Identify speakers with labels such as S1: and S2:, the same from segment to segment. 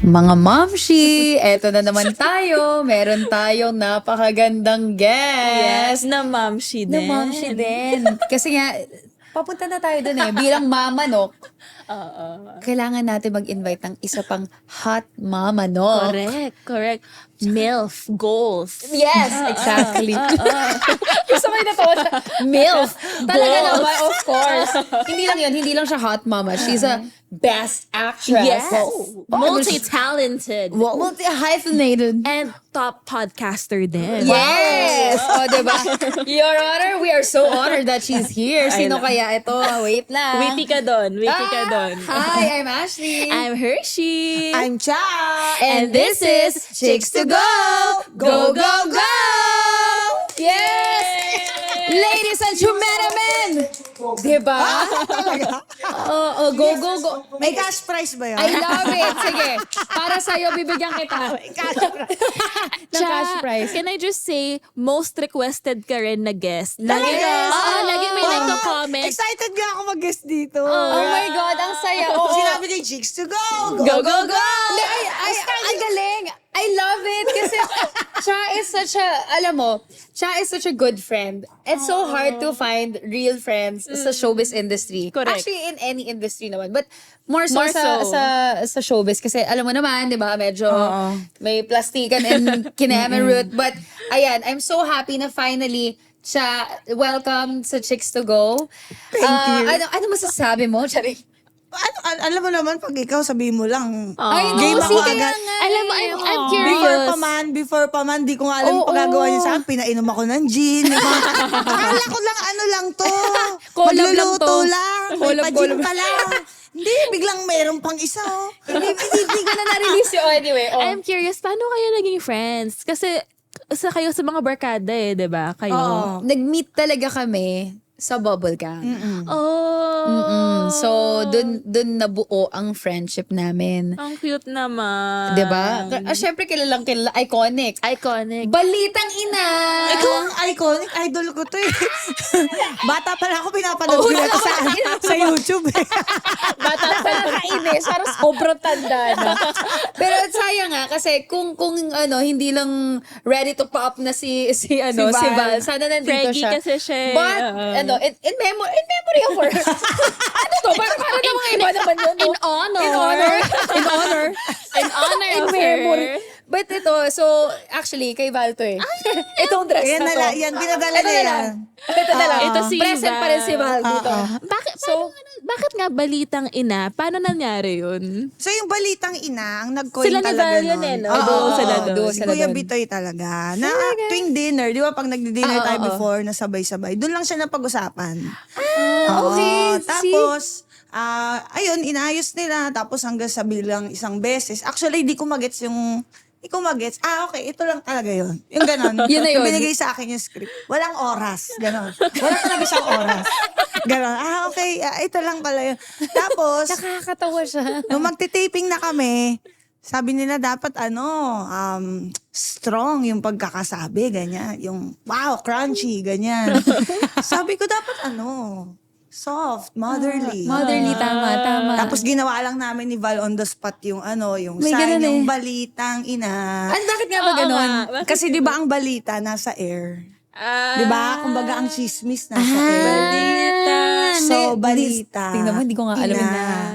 S1: Mga mamshi, eto na naman tayo. Meron tayong napakagandang guest.
S2: Yes, na mamshi
S1: Na
S2: din.
S1: mamshi din. Kasi nga, papunta na tayo dun eh. Bilang mama, no?
S2: Oo.
S1: Kailangan natin mag-invite ng isa pang hot mama, no?
S2: Correct. MILF goals.
S1: Yes, exactly. Gusto ko yung natawa siya. MILF. Talaga
S2: Goals.
S1: naman, of course. Hindi lang yun, hindi lang siya hot mama. She's a best actress.
S2: Yes.
S1: Well,
S2: Multi-talented.
S1: multi-hyphenated.
S2: And top podcaster din.
S1: Yes! O, diba? Your Honor, we are so honored that she's here. Sino kaya ito? Wait lang.
S2: Witty ka doon.
S1: Hi, I'm Ashley.
S2: I'm Hershey.
S3: I'm Cha!
S1: And this is Chicks to Go! Go, go, go! Yes! Ladies and gentlemen! Diba? Oo, go, go, go.
S3: May cash prize ba yun?
S1: I love it. Sige. Para sa'yo, bibigyan kita. ng cash prize.
S2: Can I just say, most requested ka rin na guest.
S3: Talaga?
S2: Lagi may nagko-comment.
S3: Excited nga ako mag-guest dito.
S1: Oh my God, ang saya. Oo.
S3: Sinabi ni Chicks to go!
S2: Go, go, go!
S1: Hindi, ang galing. I love it kasi Cha is such a, alam mo, Cha is such a good friend. It's so hard to find real friends sa showbiz industry.
S2: Correct.
S1: Actually, in any industry naman. But more so,
S2: More so.
S1: sa showbiz. Kasi alam mo naman, di ba, medyo may plastikan and kineme root. But ayan, I'm so happy na finally, Cha, welcome sa Chicks to Go.
S3: Thank you.
S1: Ano masasabi mo? Charing.
S3: Alam mo naman, pag ikaw sabihin mo lang,
S1: Ay,
S3: game
S1: no,
S3: ako
S1: sige
S3: agad.
S1: nga.
S2: Alam mo, I'm curious.
S3: Before pa man, di ko nga alam yung pagagawa niya sa akin. Pinainom ako ng gin. Akala ko lang ano lang to.
S1: Collab lang
S3: Magluluto
S1: to.
S3: lang. May
S1: Collab.
S3: pa-gin pala. Hindi, biglang meron pang isa.
S1: Hindi ko na na-release yun. Anyway,
S2: I'm curious, paano kayo naging friends? Kasi kayo sa mga barkada di ba? Kayo.
S3: Oo.
S1: Nag-meet talaga kami sa Bubblegang.
S2: Oh.
S1: So, dun nabuo ang friendship namin.
S2: Ang cute naman.
S1: 'Di ba? Syempre kilalang kilala, iconic.
S2: Iconic.
S1: Balitang ina!
S3: Ikaw ang iconic. Idol ko to eh. Bata pala ako, pinapanood ko na to sa YouTube eh.
S1: Bata pa nakainis, parang sobrang tanda na. Pero sayang nga kasi kung hindi lang ready to pop na si Val. Sana nandito
S2: Frankie
S1: siya.
S2: kasi siya.
S1: But in memory of her. Ano to? Parang na mga iba naman yun. No?
S2: In honor.
S1: In honor.
S2: In honor
S1: In
S2: of
S1: memory.
S2: her.
S1: But ito, so actually, kay Val to eh. Itong dress
S3: Yan
S1: na to.
S3: yan, pinadala
S1: Ito
S3: niya
S1: na lang.
S3: yan.
S1: Ito na lang.
S2: Ito si
S1: Present pa rin si Val
S2: Val.
S1: dito.
S2: Bakit nga balitang ina? Paano nangyari yun?
S3: So yung balitang ina, ang nag-coin
S2: Sila ni
S3: talaga
S2: Val yun
S3: nun.
S2: eh, no?
S3: Oo,
S2: Duo sila
S3: oo,
S2: doon.
S3: Si
S1: Sila
S3: Kuya
S1: doon.
S3: Bitoy talaga. Na tuwing dinner, di ba pag nagdi-dinner tayo before na sabay-sabay, doon lang siya napag-usapan.
S1: okay.
S3: Tapos, ayun, inaayos nila. Tapos hanggang sa bilang isang beses. Actually, di ko magets yung... okay, ito lang talaga yun. Yung ganon.
S1: Yun na yun.
S3: Yung binigay sa akin yung script. Walang oras. Ganon. Wala talaga siyang oras. Ganon. Okay, ito lang pala yun. Tapos,
S1: Nakakatawa siya.
S3: nung magti-taping na kami, sabi nila dapat strong yung pagkakasabi, ganyan. Yung, wow, crunchy, ganyan. Sabi ko dapat soft, motherly.
S1: Motherly, tama.
S3: Tapos ginawa lang namin ni Val on the spot yung yung
S1: May
S3: sign,
S1: ganun
S3: yung
S1: eh.
S3: balitang ina.
S1: Bakit nga ba ganun?
S3: Kasi di ba ang balita nasa air? Di ba? Kumbaga ang chismis nasa air.
S2: Balita.
S3: So, balita.
S1: Tingnan mo, hindi ko nga alam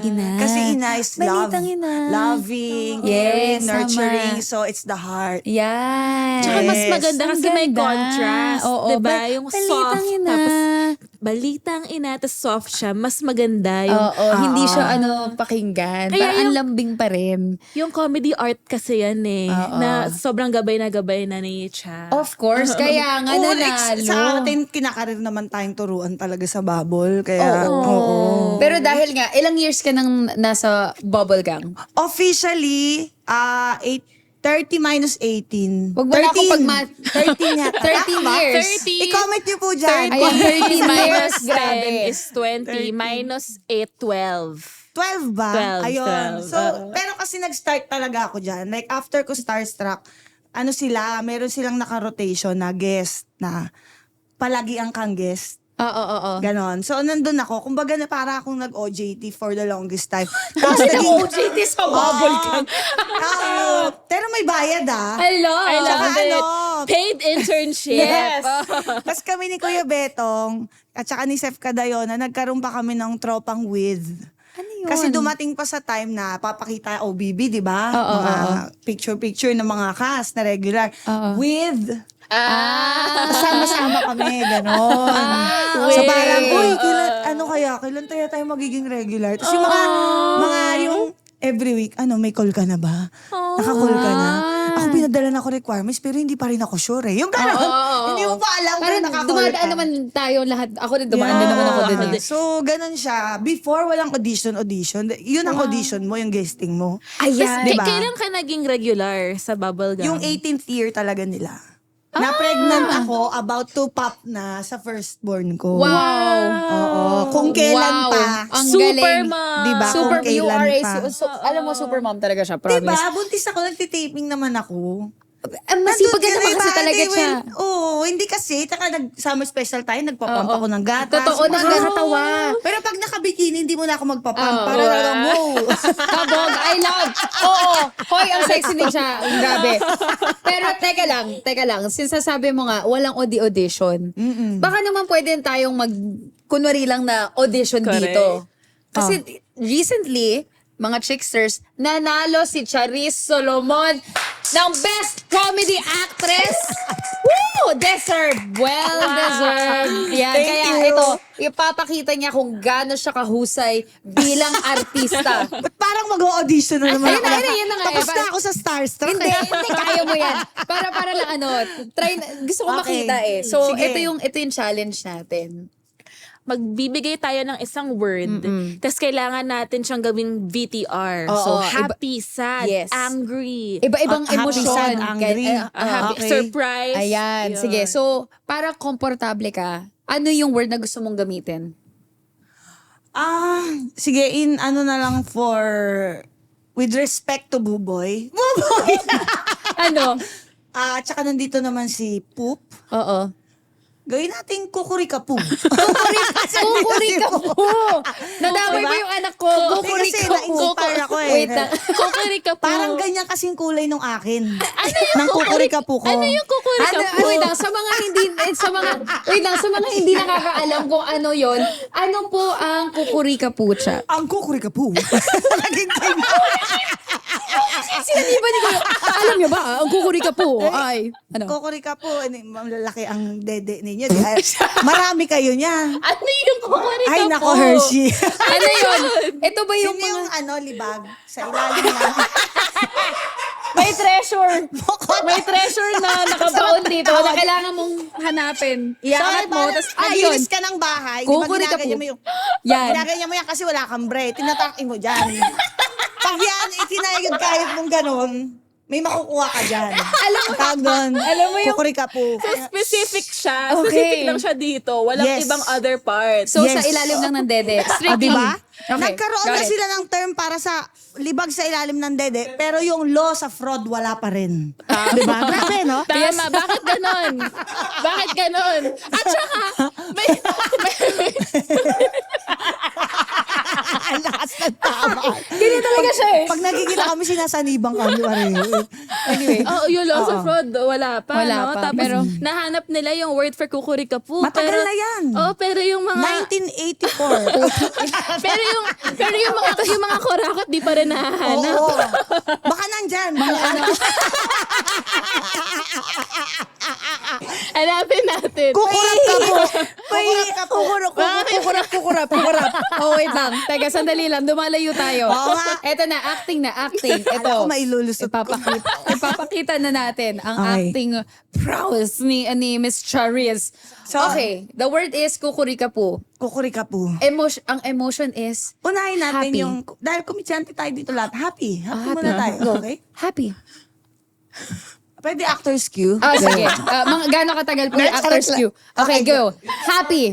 S1: ina.
S3: Kasi ina is love.
S1: Balitang ina.
S3: Loving,
S1: Yes,
S3: caring,
S1: tama.
S3: nurturing. So, it's the heart.
S1: Yan.
S2: Tsaka mas
S3: Yes.
S2: maganda
S1: Ang
S2: kasi may
S1: ganda.
S2: contrast.
S1: Oo,
S2: diba? Yung
S1: balitang
S2: soft.
S1: ina.
S2: Tapos, balitang ina, tapos soft siya. Mas maganda yung,
S1: Oo, hindi siya pakinggan.
S2: Kaya
S1: Parang ang
S2: yung-
S1: lambing pa rin.
S2: yung comedy art kasi yan eh.
S1: Oo.
S2: Na sobrang gabay na ni Cha.
S1: Of course, kaya nga
S3: Oo,
S1: nanalo.
S3: sa atin, kinakarir naman tayong turuan talaga sa bubble. Kaya, oo.
S1: Pero dahil nga, ilang years ka nang nasa Bubblegang?
S3: Officially, 30 minus 18.
S1: Wag mo na ako
S3: 13 yata.
S1: 13 years.
S2: 30.
S3: I-comment niyo po dyan.
S1: Ayan, 13
S2: minus
S1: years.
S2: 10
S1: Grabe.
S2: is 20. Minus 8, 12.
S3: 12 ba?
S2: 12,
S3: Ayun.
S2: 12.
S3: So, pero kasi nag-start talaga ako dyan. Like, after ko Starstruck, meron silang naka-rotation na guest na palagi ang kang guest.
S1: Oo.
S3: Ganon. So, nandun ako. Kumbaga na para akong nag-OJT for the longest time. Tapos naging...
S1: OJT sa bubble ka.
S3: Pero may bayad
S1: I love.
S2: I love
S3: Tsaka
S2: it.
S3: ano?
S2: Paid internship.
S1: Yes.
S3: Tapos kami ni Kuya Betong at saka ni Sef Cadayona, nagkaroon pa kami ng tropang with.
S1: Ano yun?
S3: Kasi dumating pa sa time na papakita OBB, di ba?
S1: Oo,
S3: Mga
S1: oo.
S3: picture-picture ng mga cast na regular.
S1: Oo.
S3: With.
S1: Ah.
S3: Sama-sama kami, ganon. So
S1: with.
S3: parang, uy, kailan tayo magiging regular? Tapos yung mga yung every week, may call ka na ba? Naka-call ka na? Ako pinadala na ako requirements, pero hindi pa rin ako sure eh. Yung ganon, hindi mo pa alam kung
S1: Parang
S3: naka-call
S1: dumadaan
S3: ka.
S1: naman tayo lahat. Ako rin dumaan din naman ako din. Eh.
S3: So, ganun siya. Before, walang audition. Yun ang audition mo, yung guesting mo.
S1: Ayan.
S3: Diba?
S2: Kailan ka naging regular sa Bubblegum?
S3: Yung 18th year talaga nila. Na-pregnant ako, about to pop na sa firstborn ko.
S1: Wow.
S3: Oo. Kung kailan
S1: Wow.
S3: pa.
S1: Ang
S2: Super
S1: galing.
S2: mom.
S3: Diba?
S1: Super,
S3: Kung
S1: you
S3: kailan
S1: are
S3: pa.
S1: alam mo, super mom talaga siya, promise.
S3: Diba? Buntis ako, nagtitaping naman ako.
S1: Masipag ka naman kasi talaga siya.
S3: Hindi kasi. Taka nag-summer special tayo, nagpapump ako ng gatas.
S1: Totoo, nakakatawa.
S3: Pero pag nakabikini, hindi mo na ako magpapump.
S1: Oo.
S3: Para talagang, wow.
S1: Kabog, I love. Oo. Hoy, ang sexy din siya. Ang grabe. Pero teka lang. Since sasabi mo nga, walang audition. Baka naman pwede tayong kunwari lang na audition
S2: Correct.
S1: dito. Kasi recently, mga chicksters, nanalo si Charisse Solomon ng Best Comedy Actress. Woo! Deserved. Well deserved. Yan.
S3: Thank
S1: Kaya
S3: you.
S1: ito, ipapakita niya kung gaano siya kahusay bilang artista.
S3: Ba't parang mag-audition na naman
S1: Ayun
S3: ako?
S1: na, yun na nga.
S3: Tapos
S1: Eh,
S3: na ako sa Starstruck.
S1: Hindi, kaya mo yan. Para lang gusto ko
S3: Okay.
S1: makita eh. So,
S3: Sige.
S1: ito yung challenge natin.
S2: Magbibigay tayo ng isang word. Tapos kailangan natin siyang gawing VTR.
S1: Oo,
S2: So, happy, sad,
S1: Yes.
S2: angry,
S1: Iba-ibang
S3: Happy,
S1: emosyon.
S3: sad, angry.
S2: happy,
S3: Okay.
S2: surprise.
S1: Ayan,
S2: Yun.
S1: sige. So, para komportable ka, ano yung word na gusto mong gamitin?
S3: Sige, na lang with respect to Buboy. Buboy!
S1: Ano?
S3: Tsaka nandito naman si Poop.
S1: Oo.
S3: Gawin natin kukurikapu.
S1: Kukuri ka po! Nadamay
S3: Diba?
S1: mo yung anak ko. Kukuri
S3: Kasi
S1: ka po.
S3: na-inspire ako eh.
S1: Wait lang.
S2: Kukuri ka po.
S3: Parang ganyan kasing kulay nung akin. Nang kukurikapu ko.
S2: Ano yung kukuri ka po?
S1: Wait lang, sa mga hindi nakakaalam kung ano yon, ano po ang kukuri ka po siya?
S3: Ang kukurikapu. Naging time.
S1: Sinabi ni Kuya, alam niyo ba, ang kukuri ka po ay, ano?
S3: Kukurikapu, malalaki ang dede ninyo. Dahil marami kayo niyan.
S2: Ano yung kukuri ka
S3: Ay,
S2: po?
S3: nako, Hershey.
S1: Ano yun? Ito ba yung
S3: Yun
S1: mga...
S3: yung libag sa ilalim na.
S1: May treasure. May treasure na nakabaon dito na kailangan mong hanapin. Iangat mo, tapos, ayun.
S3: Naglinis ka ng bahay.
S1: Kukuri ka
S3: Ginaganyan
S1: po.
S3: mo yung,
S1: Yan.
S3: Ginaganyan mo yan kasi wala kang bread. Tinatakin mo dyan. Pag yan, itinayod kahit mong ganon, may makukuha ka dyan.
S1: alam mo yung-
S3: Kukuri ka po.
S2: So, specific siya.
S1: Okay.
S2: Specific lang siya dito. Walang
S3: Yes.
S2: ibang other parts.
S1: So,
S3: Yes.
S1: sa ilalim lang ng dede. Strictly.
S3: Diba?
S1: Okay,
S3: Nagkaroon
S1: got
S3: na
S1: it.
S3: sila ng term para sa libag sa ilalim ng dede, pero yung law sa fraud wala pa rin. Diba? Grabe, no?
S2: Tama. Bakit ganon? Bakit ganon? At saka, may
S3: Ang lakas ng tama.
S1: Ganyan talaga siya eh.
S3: Pag nagkikita kami, sinasanibang kami.
S1: Anyway.
S2: yung loss of fraud, wala pa.
S1: Wala
S2: no?
S1: pa,
S2: Tapos,
S1: pero-
S2: nahanap nila yung word for kukurikapu.
S3: Matagal na yan.
S2: Pero yung mga...
S3: 1984.
S2: pero yung mga kurakot, di pa rin nahahanap.
S3: Oo. Baka nandyan. Mga ano.
S2: Hanapin natin.
S3: Kukurap ka po. Kukurap ka po.
S1: Kukurap. Oh, wait lang. Teka, sandali lang. Dumalayo tayo.
S3: Oo nga.
S1: Eto na, acting. Ito.
S3: Alam ko mailulusot ko.
S1: Ipapakita na natin ang
S3: Okay.
S1: acting prowess ni Miss Charisse.
S3: So,
S1: Okay, the word is kukurika po.
S3: Kukuri ka po.
S1: Ang emotion is
S3: Unahin natin
S1: Happy.
S3: yung, dahil komedyante tayo dito lahat, happy. Happy
S1: happy.
S3: muna tayo.
S1: Go.
S3: Okay?
S1: Happy.
S3: Pwede actor's cue.
S1: Sige. Mga gano'ng katagal po yung
S3: Charot
S1: actor's
S3: lang.
S1: cue? Okay,
S3: Okay,
S1: go. Happy.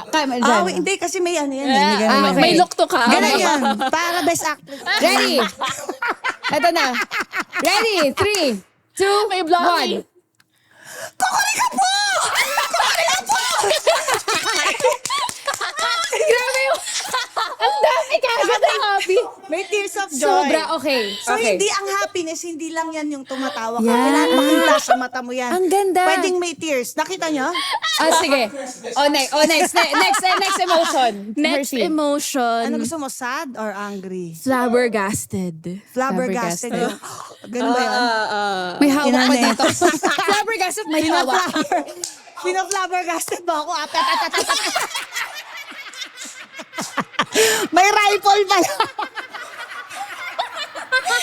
S1: Kaya dyan.
S3: Wait, hindi kasi may ano yan. May ganun.
S1: okay.
S2: May lukto ka.
S3: Ganun yan. Para best actor.
S1: Ready? Ito na. Ready? 3, 2,
S2: May vlogging.
S1: 1.
S3: Kukuri ka po! Kukuri ka po!
S1: Grabe yung... Ang dami kagad ng happy.
S3: May tears of joy.
S1: Sobra, okay.
S3: So,
S1: okay.
S3: hindi ang happiness, hindi lang yan yung tumatawa ka.
S1: Yan.
S3: Kailangan makita sa mata mo yan.
S1: Ang ganda.
S3: Pwedeng may tears. Nakita nyo?
S1: Sige. Next emotion.
S2: Next
S1: Hershey.
S2: emotion.
S3: Ano gusto mo, sad or angry?
S2: Flabbergasted.
S3: Flabbergasted. Yung, ganun ba yun?
S1: May hawak pa
S3: Inane.
S1: dito. Flabbergasted, may hawak.
S3: Pinaflabbergasted ba ako? May rifle pala.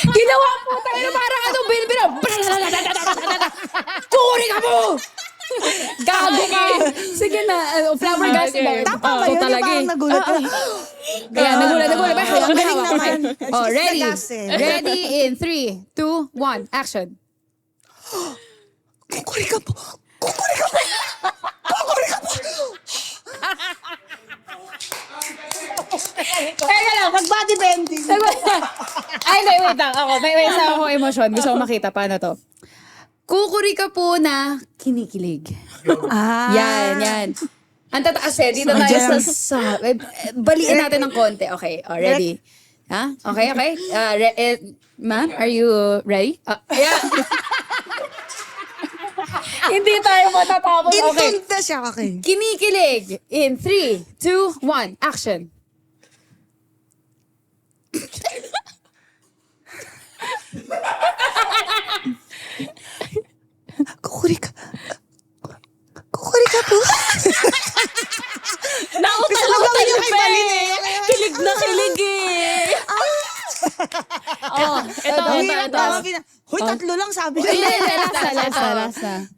S1: Ginawa po tayo na parang ano, binibira. Kuri ka mo! Gago ka! Sige na, flabbergasted
S2: Okay.
S1: ba?
S3: Tama ba yun? Yung
S1: talaga
S3: parang
S1: eh.
S3: nagulat ka.
S1: Kaya nagulat. May hawak,
S3: Ang
S1: may
S3: galing
S1: hawak.
S3: naman.
S1: Okay. Oh,
S3: She's
S1: ready.
S3: gagased.
S1: Ready in 3, 2, 1, action.
S3: Kukuri ka po. Kukuri ka po. Kukuri ka po.
S1: Teka lang.
S3: Nag-body bending.
S1: Ay, hindi, wait lang. May isa akong emosyon. Gusto ko makita. Paano to? Kukuri ka po na kinikilig. Yan. Ang tataas eh. Dito tayo baliin natin ng konti. Okay, ready? Ha? Okay. Ma'am, are you ready? Yeah. Hindi tayo matatapos. Okay.
S3: Intunta siya. Okay.
S1: Kinikilig. In 3, 2, 1, action.
S3: Kukuri ka. Kukuri ka po.
S2: Nautalo tayo pa eh. Kilig na kilig eh. Ito.
S3: Hoy, tatlo lang sabi
S1: Hindi,
S3: niya.
S1: lasa.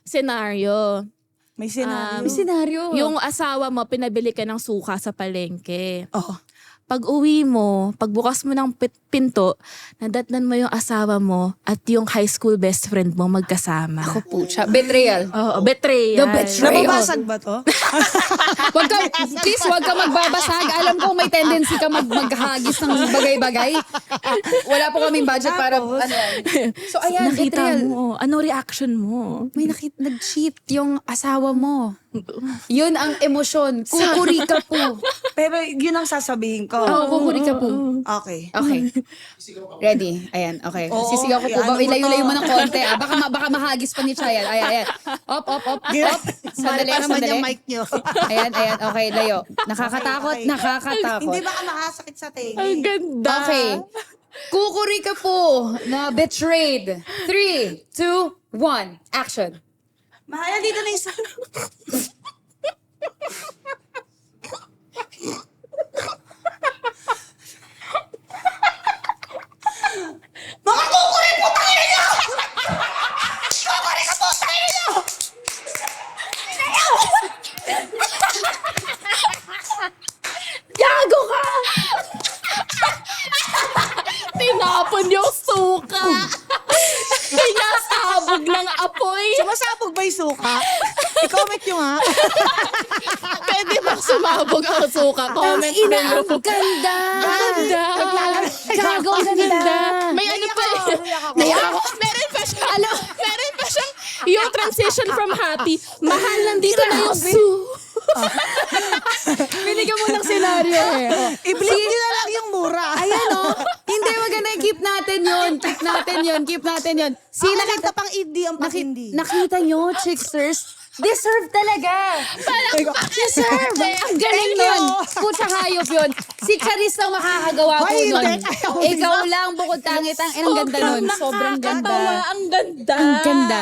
S2: Scenario.
S3: May sinabi.
S1: May senaryo.
S2: Yung asawa mo, pinabili ka ng suka sa palengke.
S3: Oh.
S2: Pag uwi mo, pagbukas mo ng pinto, nadatnan mo yung asawa mo at yung high school best friend mo magkasama.
S1: Ako po siya. Betrayal.
S2: Oo, betrayal.
S1: The betrayal.
S3: Nababasag ba to?
S1: Please, wag ka magbabasag. Alam ko may tendency ka maghagis ng bagay-bagay. Wala po kaming budget para, So, ayan,
S2: Nakita
S1: betrayal.
S2: mo. Ano reaction mo?
S1: May nag-cheat yung asawa mo. Yun ang emosyon. Kukuri ka po.
S3: Pero yun ang sasabihin ko.
S1: Oo, kukuri ka po.
S3: Okay.
S1: Okay. Ready? Ayan, okay.
S3: Oo,
S1: Sisigaw ko po.
S3: ano mo
S1: Ilayo-layo
S3: to?
S1: mo ng konti. Baka mahagis pa ni Chayan. Ayan. Op. Sandali.
S3: Para naman yung mic nyo.
S1: Ayan. Okay, layo. Nakakatakot.
S3: Hindi baka makasakit sa tenga.
S2: Ang ganda.
S1: Okay. Kukuri ka po na betrayed. 3, 2, 1, action.
S3: Mahal, dito na isa. Mga kukuri po tayo niyo! Kukuri ka po tayo niyo!
S1: Gago ka!
S2: Tinapon yung suka. Kaya sabog ng apoy.
S3: Sumasabog ba yung suka? I-comment nyo nga.
S2: Pwede bang sumabog ang suka? Comment
S1: Ina,
S2: below.
S1: ang ganda!
S2: Ganda.
S1: Gago, ang ganda!
S2: May ano pa eh.
S1: Naiyak ako.
S2: Meron pa siya. Meron pa siyang yung transition from happy. Mahal, nandito na yung
S1: Binigyan mo ng senaryo eh.
S3: I-blink nyo na lang yung mura.
S1: Ayan Hindi, maganda. Keep natin yun.
S3: Nakita pang hindi ang pakindi.
S1: Nakita nyo, Chicksters? Deserve talaga. Deserve. Ang galing nun. Pucha hayop yun. Si Charis lang makakagawa po
S3: Hoy,
S1: nun.
S3: hindi.
S1: Ikaw lang, bukod tangit. Ang ganda nun. Sobrang ganda.
S2: Nakakatawa. Ang ganda.
S1: Ang ganda.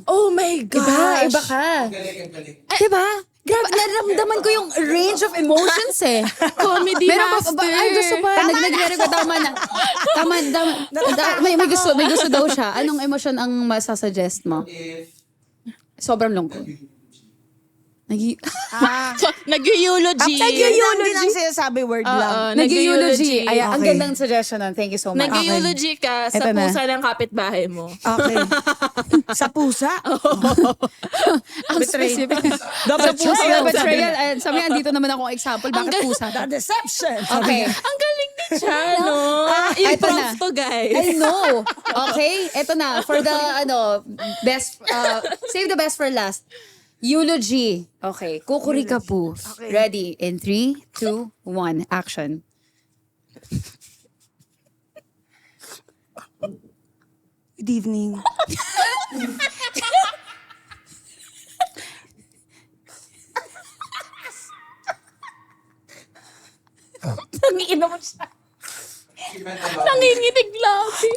S2: Oh my gosh.
S1: Iba ka. Diba? Grabe, naramdaman ko yung range of emotions eh.
S2: Comedy
S1: Meron
S2: master.
S1: pa, ay gusto pa. Nagre-record tama na. Tama. May gusto daw siya. Anong emosyon ang masasuggest mo? Sobrang lungkot.
S2: Nag-eulogy.
S3: Yun din ang sinasabi word lang.
S1: Nag-eulogy. Ay, ang
S3: Okay.
S1: gandang suggestion nun. Thank you so much.
S2: Nag-eulogy ka sa
S1: Eto na.
S2: pusa ng kapitbahay mo.
S3: Okay. Sa pusa?
S1: Ang specific. Sa pusa. Betrayal. Sabi nga, dito naman akong example. Bakit pusa?
S3: The deception.
S1: Okay.
S2: Ang galing din siya, no?
S1: Eto
S2: Improv
S1: na.
S2: to, guys.
S1: I know. Okay? Eto na. For the, best, save the best for last. Eulogy. Okay. Kukurika po.
S3: Okay.
S1: Ready? In 3, 2, 1. Action.
S3: Good evening.
S2: Nangiinom mo siya. Nanginginig labi.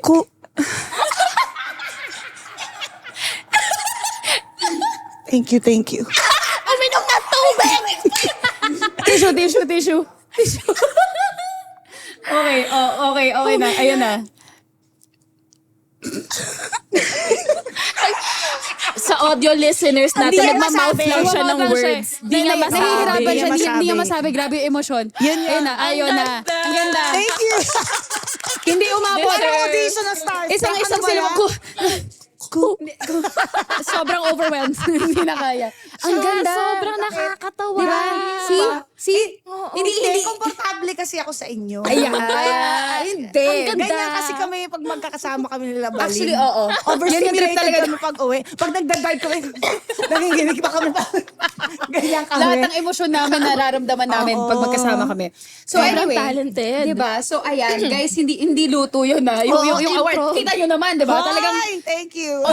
S3: Thank you.
S2: Uminom na tubig!
S1: Tissue. Okay na. Ayun na.
S2: Sa audio listeners natin,
S3: Hindi niya
S2: nagma-mouth
S3: masabi.
S2: lang siya ng
S1: Nagma-mouth lang siya.
S2: words. Di niya masabi.
S1: Nahihirapan siya.
S3: Hindi
S1: Hindi niya
S3: masabi.
S1: masabi. Grabe yung emosyon.
S3: Yun yan.
S1: Ayun na. Ayun na. Ang ganda.
S3: Thank you.
S1: Hindi umabot.
S3: Ano audition na start?
S1: Isang sila ko. Sobrang overwhelmed. Hindi na kaya. Ang ganda.
S2: Sobrang nakakatawa.
S1: Diba? See?
S3: Hindi, komportable kasi ako sa inyo.
S1: Ayan. Hindi.
S2: Ang ganda.
S3: Ganyan kasi kami pag magkakasama kami nila Balin.
S1: Actually, oo. Yun yung trip
S3: Overstimulated
S1: talaga.
S3: kami pag uwi. Pag nagdadrive kami, nanginginig pa kami. Ganyan kami.
S1: Lahat ng emosyon namin nararamdaman namin
S3: Oo.
S1: pag magkasama kami. So
S2: Sobrang
S1: anyway,
S2: talented.
S1: 'di ba? So ayan, guys, hindi luto 'yun na. Yung award,
S2: improv.
S1: kita niyo naman, 'di ba? Talagang
S3: Hoy, thank you.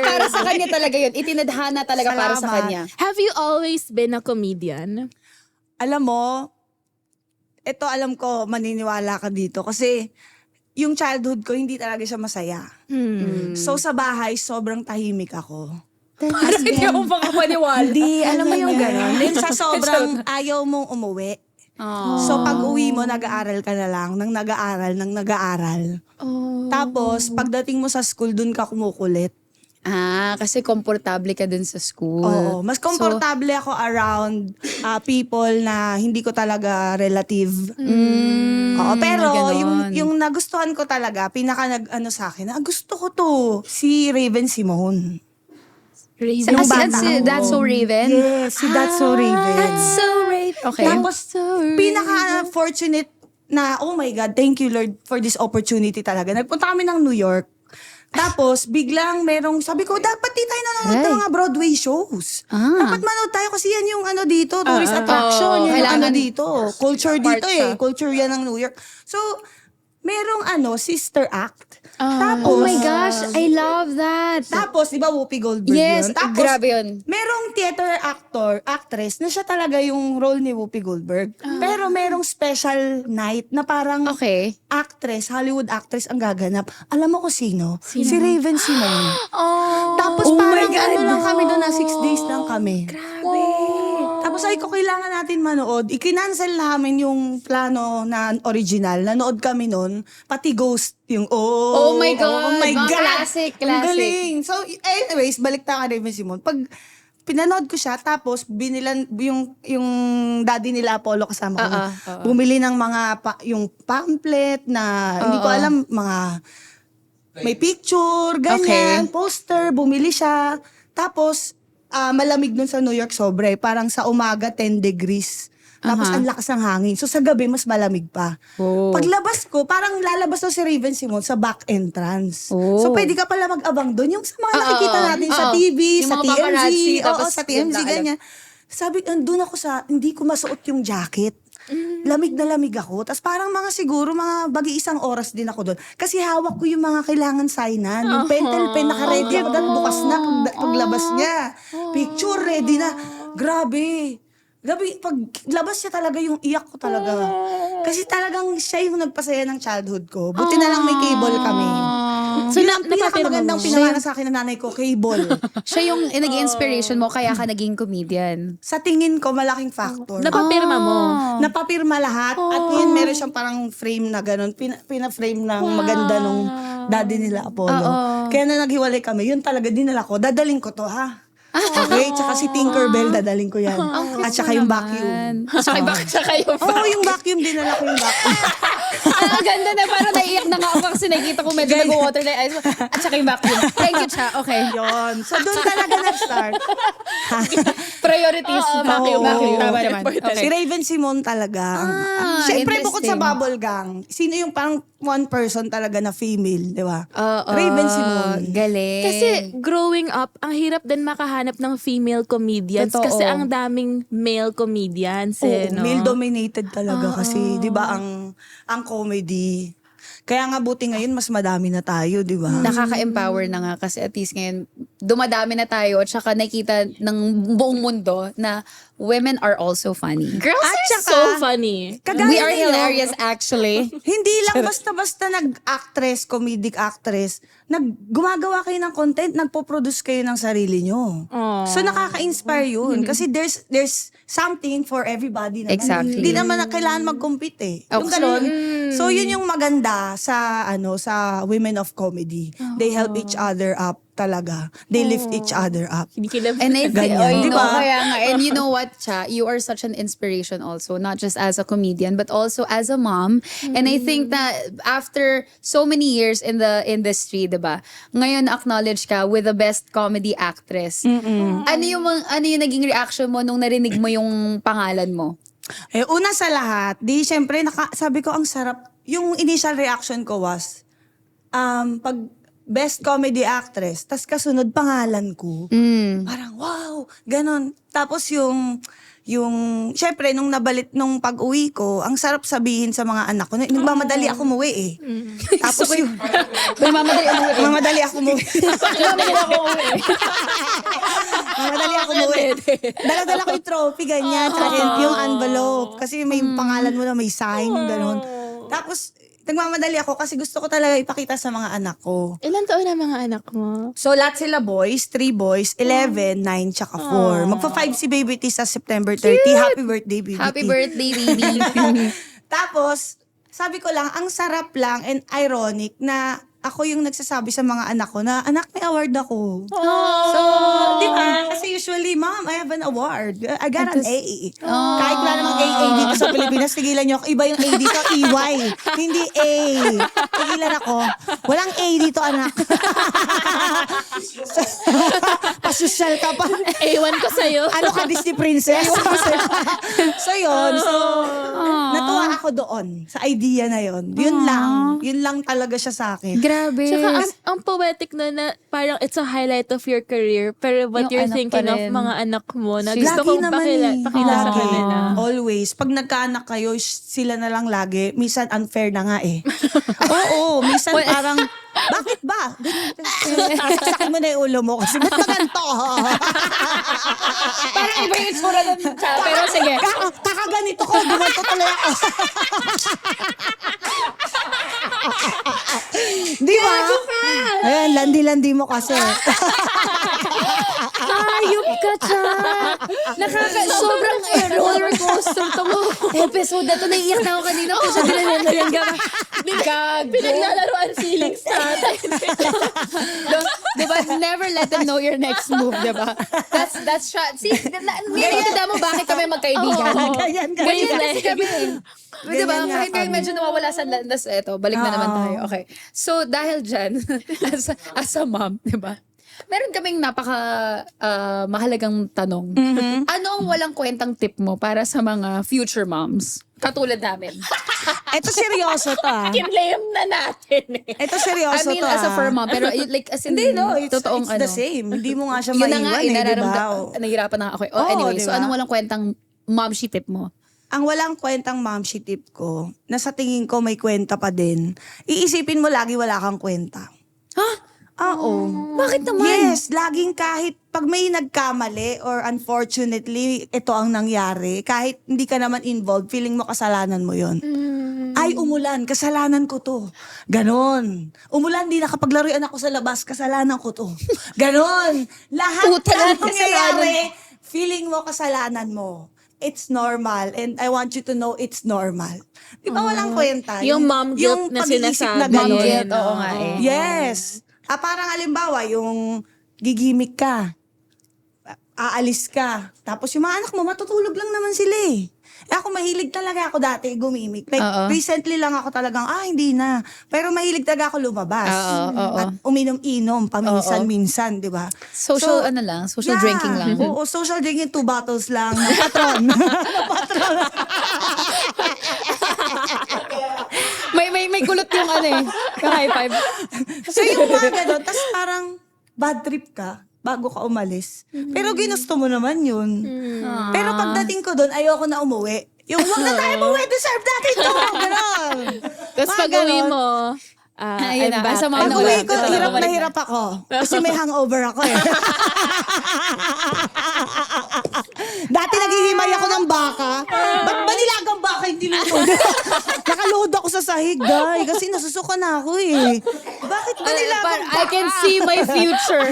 S1: para sa kanya talaga 'yun. Itinadhana talaga para sa
S3: Salamat.
S1: kanya.
S2: Have you always been a comedian?
S3: Alam mo, ito alam ko, maniniwala ka dito. Kasi yung childhood ko, hindi talaga siya masaya. So sa bahay, sobrang tahimik ako.
S1: Parang hindi ako makapaniwala.
S3: Hindi, alam mo yung gano'n. Then sa sobrang ayaw mong umuwi. So pag uwi mo, nag-aaral ka na lang, nang nag-aaral.
S2: Oh.
S3: Tapos, pagdating mo sa school, dun ka kumukulit.
S1: Kasi komportable ka dun sa school.
S3: Oo, mas komportable ako around people na hindi ko talaga relative. Oo, pero
S1: ganon.
S3: yung nagustuhan ko talaga, pinaka nag-ano sa akin, gusto ko to, si Raven Simone.
S2: Raven.
S3: Nung bata ako.
S1: That's So Raven?
S3: Yes, si That's So Raven.
S1: That's So Raven. Okay.
S3: Tapos, pinaka-fortunate na, oh my God, thank you Lord for this opportunity talaga. Nagpunta kami ng New York. Tapos, biglang merong, sabi ko, dapat di tayo nanonood ng mga Broadway shows. Dapat manood tayo kasi yan yung ano dito, tourist attraction, yan yung ano
S1: Kailangan
S3: dito. Culture
S1: part
S3: dito
S1: siya.
S3: Culture yan ng New York. So, merong sister act.
S1: Oh my gosh, I love that.
S3: Tapos, di ba Whoopi Goldberg
S1: Yes,
S3: yun? Tapos,
S1: grabe yun.
S3: merong theater actress na siya talaga yung role ni Whoopi Goldberg. Pero merong special night na parang
S1: Okay.
S3: actress, Hollywood actress ang gaganap. Alam mo ko sino? Si Raven Simone.
S2: Oh.
S3: Tapos
S1: Oh my
S3: parang
S1: God.
S3: ano lang kami doon na 6 days lang kami.
S2: Grabe.
S3: Tapos ay ko kailangan natin manood. Ikinancel namin yung plano na original. Nanood kami noon. Pati Ghost yung
S1: Oh my God.
S3: Oh my
S1: Mga
S3: God.
S1: classic.
S3: Ang galing. So anyways, balik tayo kay Raven Simone. Pag pinanood ko siya, tapos binilan yung daddy nila Apollo kasama ko. Bumili ng mga yung pamphlet na hindi ko alam, mga may picture, ganyan, poster, bumili siya. Tapos, malamig dun sa New York sobre. Parang sa umaga, 10 degrees. Tapos, ang lakas ng hangin. So, sa gabi, mas malamig pa.
S1: Oh.
S3: Paglabas ko, parang lalabas na si Raven Simone sa back entrance.
S1: Oh.
S3: So, pwede ka pala mag-abang dun. Yung sa mga nakikita natin sa TV,
S1: Yung
S3: sa
S1: mga
S3: TMZ.
S1: paparazzi,
S3: Oo,
S1: tapos
S3: sa TMZ,
S1: yung
S3: ganyan. Sabi, andun ako hindi ko masuot yung jacket. Lamig na lamig ako. Tapos parang siguro mga bagi-isang oras din ako doon. Kasi hawak ko yung mga kailangan signan. Yung pentel pen, naka-ready ako doon. Bukas na paglabas niya. Picture, ready na. Grabe. Paglabas niya talaga yung iyak ko talaga. Kasi talagang siya yung nagpasaya ng childhood ko. Buti na lang may cable kami.
S2: So,
S3: Yun ang pinakamagandang
S2: napapirma mo?
S3: pinangalan sa akin ng nanay ko, cable.
S1: Siya yung naging inspiration mo, kaya ka naging comedian.
S3: Sa tingin ko, malaking factor.
S2: Napapirma mo.
S3: Napapirma lahat. At ngayon meron siyang parang frame na gano'n. Pina-frame ng maganda nung daddy nila Apollo. Kaya na naghiwalay kami, yun talaga dinala ko. Dadaling ko to ha. Okay? Tsaka si Tinkerbell, dadaling ko yan. At saka yung vacuum.
S1: Saka yung
S3: Oo, yung vacuum, dinala ko yung vacuum.
S1: Ang ganda na, parang naiiyak na nga ako kasi nakikita ko medyo nag-water na yung eyes mo. At saka yung vacuum. Thank you, Cha. Okay.
S3: Yun. So, doon talaga nag-start.
S1: Priorities. Vacuum. Tama naman.
S3: Si
S1: Okay.
S3: Raven Simon talaga. Siyempre, bukod sa
S1: interesting.
S3: Bubble Gang, sino yung parang one person talaga na female, di ba?
S1: Oo.
S3: Raven Simon.
S1: Galing.
S2: Kasi growing up, ang hirap din makahanap ng female comedians
S1: Totoo.
S2: kasi ang daming male comedians
S3: Oo,
S2: no?
S3: male-dominated talaga kasi, di ba, ang comedy. Kaya nga buti ngayon, mas madami na tayo, di ba?
S1: Nakaka-empower na nga kasi at least ngayon dumadami na tayo at saka nakita ng buong mundo na women are also funny.
S2: Girls
S3: At
S2: are
S3: saka,
S2: so funny.
S3: Kagaya
S1: We are
S3: ninyo,
S1: hilarious actually.
S3: Hindi lang basta-basta nag-actress, comedic actress, gumagawa kayo ng content, nagpo-produce kayo ng sarili nyo.
S2: Aww.
S3: So nakaka-inspire yun. Kasi there's something for everybody naman.
S1: Exactly.
S3: Hindi naman na kailangan mag-compete eh. Yung
S1: Okay.
S3: ganun. So yun yung maganda sa sa women of comedy. They help each other up talaga. They lift each other up.
S2: Hindi kila
S1: And I think,
S3: Ganyan.
S1: you know,
S3: Diba?
S1: kaya nga, and you know what, Cha, you are such an inspiration also, not just as a comedian, but also as a mom. And I think that after so many years in the industry, diba, ngayon acknowledge ka with the best comedy actress. Ano yung naging reaction mo nung narinig mo yung pangalan mo?
S3: Eh, una sa lahat, di syempre, sabi ko, ang sarap. Yung initial reaction ko was, pag best comedy actress, tas kasunod pangalan ko, parang wow, ganon. Tapos yung syempre, nung pag-uwi ko, ang sarap sabihin sa mga anak ko, nagmamadali ako umuwi eh. Tapos yung, mamadali ako umuwi. Mamadali ako umuwi. Dala-dala ko yung trophy, ganyan. Tsaka yung envelope. Kasi may pangalan mo na may sign, gano'n. Tapos, nagmamadali ako kasi gusto ko talaga ipakita sa mga anak ko.
S2: Ilan taon na mga anak mo?
S3: So, lahat sila boys, 3 boys, 11, 9, tsaka 4. Magpa-5 si Baby T sa September 30. Happy birthday, Baby T.
S1: Happy birthday, baby.
S3: Tapos, sabi ko lang, ang sarap lang and ironic na ako yung nagsasabi sa mga anak ko na, anak, may award ako. So, di ba? Kasi usually, Mom, I have an award. I got an A. Kahit wala namang AA dito sa Pilipinas, tigilan nyo ako. Iba yung A dito, EY. Hindi A. Tigilan ako. Walang A dito, anak. Pasosyal ka pa.
S2: Ewan ko sa'yo.
S3: Ano ka, Disney princess? So, yun. So, natuwa ako doon sa idea na yun. Yun lang. Yun lang talaga siya sa akin.
S1: Grabe.
S2: Tsaka ang poetic na parang it's a highlight of your career pero what
S1: Yung
S2: you're
S1: anak
S2: thinking
S1: pa
S2: of
S1: rin.
S2: mga anak mo na
S3: Lagi
S2: gusto kong
S3: naman
S2: pakila sa
S3: Lagi.
S2: kanila.
S3: Always. Pag nagkaanak kayo, sila na lang lagi. Minsan unfair na nga eh. Oo, minsan parang, bakit ba? Sasakit mo na yung ulo mo kasi ba't ba ganito?
S1: Parang iba yung itsura ng Cha, pero sige.
S3: Kakaganito ko, gumanto tuloy ako. Di ba? Ayan, landi-landi mo kasi.
S1: Ayop ka, Cha. Sobrang roller coaster to mo. Episode na to, naiiyak na ako kanina. Kasi dinalayan ka. Gago.
S2: Pinaglalaroan feelings natin.
S1: Diba? Never let them know your next move, diba? That's see, nilita mo bakit kami magkaibigan.
S3: Ganyan,
S1: Ganyan
S3: ganyan.
S1: kasi kami. Diba?
S3: Ganyan nga
S1: Kahit kayo
S3: kami.
S1: medyo nawawala sa landas, eto, balik na naman tayo. Okay. So, dahil dyan, as a mom, diba? Meron kaming mahalagang tanong. Ano ang walang kwentang tip mo para sa mga future moms? Katulad namin.
S3: Ito seryoso to ah.
S2: Kinlame na natin eh.
S3: Ito seryoso
S1: I mean,
S3: to
S1: as a
S3: ah.
S1: firm mom, pero like, as in,
S3: Hindi, no. It's
S1: totoong
S3: the same. Hindi mo nga siya
S1: Yun na
S3: maiwan
S1: nga,
S3: eh, di ba?
S1: nahihirapan na ako.
S3: Oo,
S1: Anyway, so
S3: diba?
S1: anong walang kwentang momshi tip mo?
S3: Ang walang kwentang momshi tip ko, na sa tingin ko may kwenta pa din, iisipin mo lagi wala kang kwenta.
S1: Ha?
S3: Oo.
S1: Bakit naman?
S3: Yes, laging kahit pag may nagkamali or unfortunately ito ang nangyari, kahit hindi ka naman involved, feeling mo kasalanan mo yon. Ay, umulan, kasalanan ko to. Ganon. Umulan, di nakapaglaruan ako sa labas, kasalanan ko to. Ganon. Lahat
S1: Puta, lahat
S3: ng nangyayari, feeling mo kasalanan mo. It's normal and I want you to know it's normal. Di ba walang kwenta?
S2: Yung mom guilt na
S3: pag-iisip
S2: sinasabi.
S3: ganun.
S1: Mom guilt, oo nga eh.
S3: Yes. Parang halimbawa, yung gigimik ka. aalis ka. Tapos yung mga anak mo, matutulog lang naman sila eh. Ako mahilig talaga ako dati gumimik. Like,
S1: Oo.
S3: recently lang ako talagang, hindi na. Pero mahilig talaga ako lumabas.
S1: Oo.
S3: At uminom-inom, paminsan-minsan, di ba?
S1: Social social drinking lang.
S3: Oo, social drinking, 2 bottles lang. Ng patron. Ng patron.
S1: May kulot yung high five.
S3: So yung mga ganun, tas parang bad trip ka bago ka umalis. Pero ginusto mo naman yun. Pero pagdating ko doon, ayoko na umuwi. Yung wag na tayo umuwi, deserve natin to. Ganon.
S2: Tapos
S3: Mga
S2: pag-uwi
S3: ganon.
S2: mo,
S1: Ayun
S2: I'm
S1: na,
S2: back.
S1: asama
S3: Pag
S1: na
S3: uwi
S1: ulit.
S3: ko,
S1: Ito na
S3: hirap na
S1: bumalik na.
S3: hirap ako. Kasi may hangover ako eh. Dati naghihimay ako ng baka. Ba't ba nilagang baka hindi luto? Nakaluhod ako sa sahig, day. Kasi nasusuka na ako eh. Bakit ba nilagang baka?
S1: I can see my future.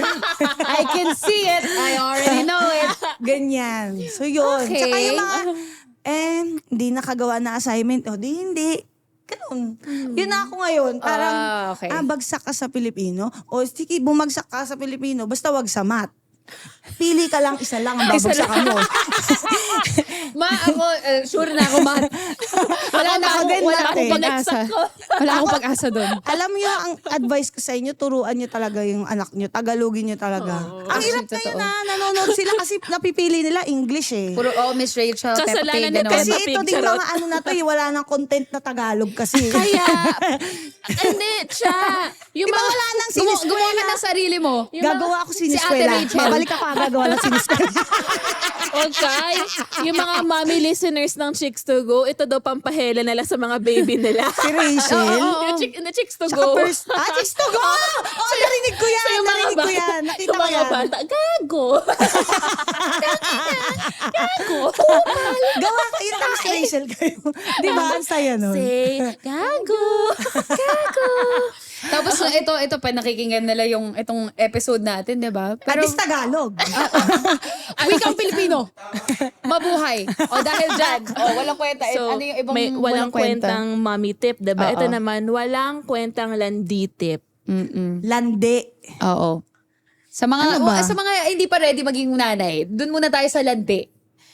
S1: I can see it. I already know it.
S3: Ganyan. So yun.
S1: Okay.
S3: Tsaka yung mga, hindi nakagawa na assignment. O, hindi. Ganun. Yun na ako ngayon. Parang,
S1: okay.
S3: bagsak ka sa Pilipino. O, sige, bumagsak ka sa Pilipino. Basta wag sa math. Pili ka lang, isa lang ang babagsakan mo.
S1: Ako, sure na ako, Matt. Wala
S3: din
S1: akong
S3: natin.
S1: pag-asa. Wala akong pag-asa doon.
S3: Alam nyo, ang advice ko sa inyo, turuan nyo talaga yung anak nyo. Tagalogin nyo talaga. Ang hirap na yun
S1: Totoo.
S3: nanonood sila kasi napipili nila English eh.
S1: Puro, Miss Rachel, Peppa
S2: Kasalanan
S1: Pig,
S2: ni
S1: gano'n.
S3: Kasi
S2: Peppa Pig,
S3: ito din
S2: charot.
S3: mga ano na to, wala nang content na Tagalog kasi.
S2: Kaya, hindi, siya. Yung
S3: Di ba
S2: mga,
S3: wala nang
S1: Gumawa
S3: siniskwela?
S1: ka ng sarili mo.
S3: Gagawa ako
S1: Si Ate
S3: siniskwela.
S1: Rachel.
S3: Babalik ako gagawa ng siniskwela.
S2: okay, yung mga mommy listeners ng Chicks to Go, ito daw pampahela nila sa mga baby nila.
S3: Si Rachel.
S2: Yung Chicks to
S3: Tsaka
S2: Go.
S3: Chicks to go! Oo, narinig ko yan.
S2: Yung mga
S3: Narinig ko
S2: bata-
S3: yan. Nakita
S2: yung
S3: ko
S2: mga
S3: yan.
S2: bata, gago. Gago.
S3: Gawa kayo tapos Rachel kayo. Di ba? Ang saya nun.
S2: Say, gago. Gago.
S1: Tapos ito pa nakikinggan nila yung itong episode natin, 'di ba?
S3: Pero Tagalog.
S1: Wikang Pilipino. Mabuhay. O dahil diyan, walang kwenta.
S2: So,
S1: Ano yung ibang
S2: may walang kwentang mommy tip, diba?
S1: Oo.
S2: Ito naman, walang kwentang landi tip.
S3: Lande.
S1: Oo. Sa mga
S3: Ano ba?
S1: sa mga hindi pa ready maging nanay, doon muna tayo sa landi.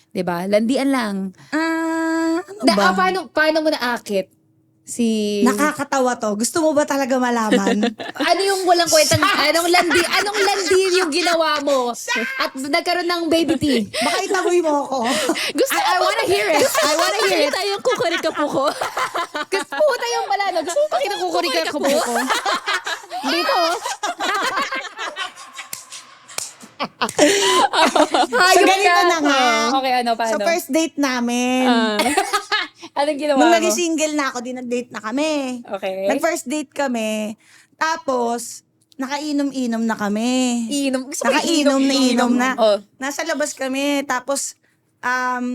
S1: 'Di ba? Landian lang.
S3: Ano ba?
S1: Paano mo naakit si
S3: Nakakatawa to. Gusto mo ba talaga malaman?
S1: ano yung walang kwentang anong landi yung ginawa mo at nagkaroon ng baby tea?
S3: Baka itaboy mo ako.
S2: Gusto
S1: I wanna hear it. I wanna hear it.
S2: Nakita yung kukurika po ko.
S1: Gusto puta yung pala. Gusto mo pa kinakukuri ka po ko? Dito.
S3: So, ganito na nga.
S1: Okay, paano?
S3: So, first date namin.
S1: Anong ginawa
S3: Nung
S1: mo?
S3: naging single na ako, nag-date na kami.
S1: Okay.
S3: Nag-first date kami. Tapos, nakainom-inom na kami.
S1: Inom. Gusto ko
S3: Nakainom na.
S1: Oh.
S3: Nasa labas kami. Tapos,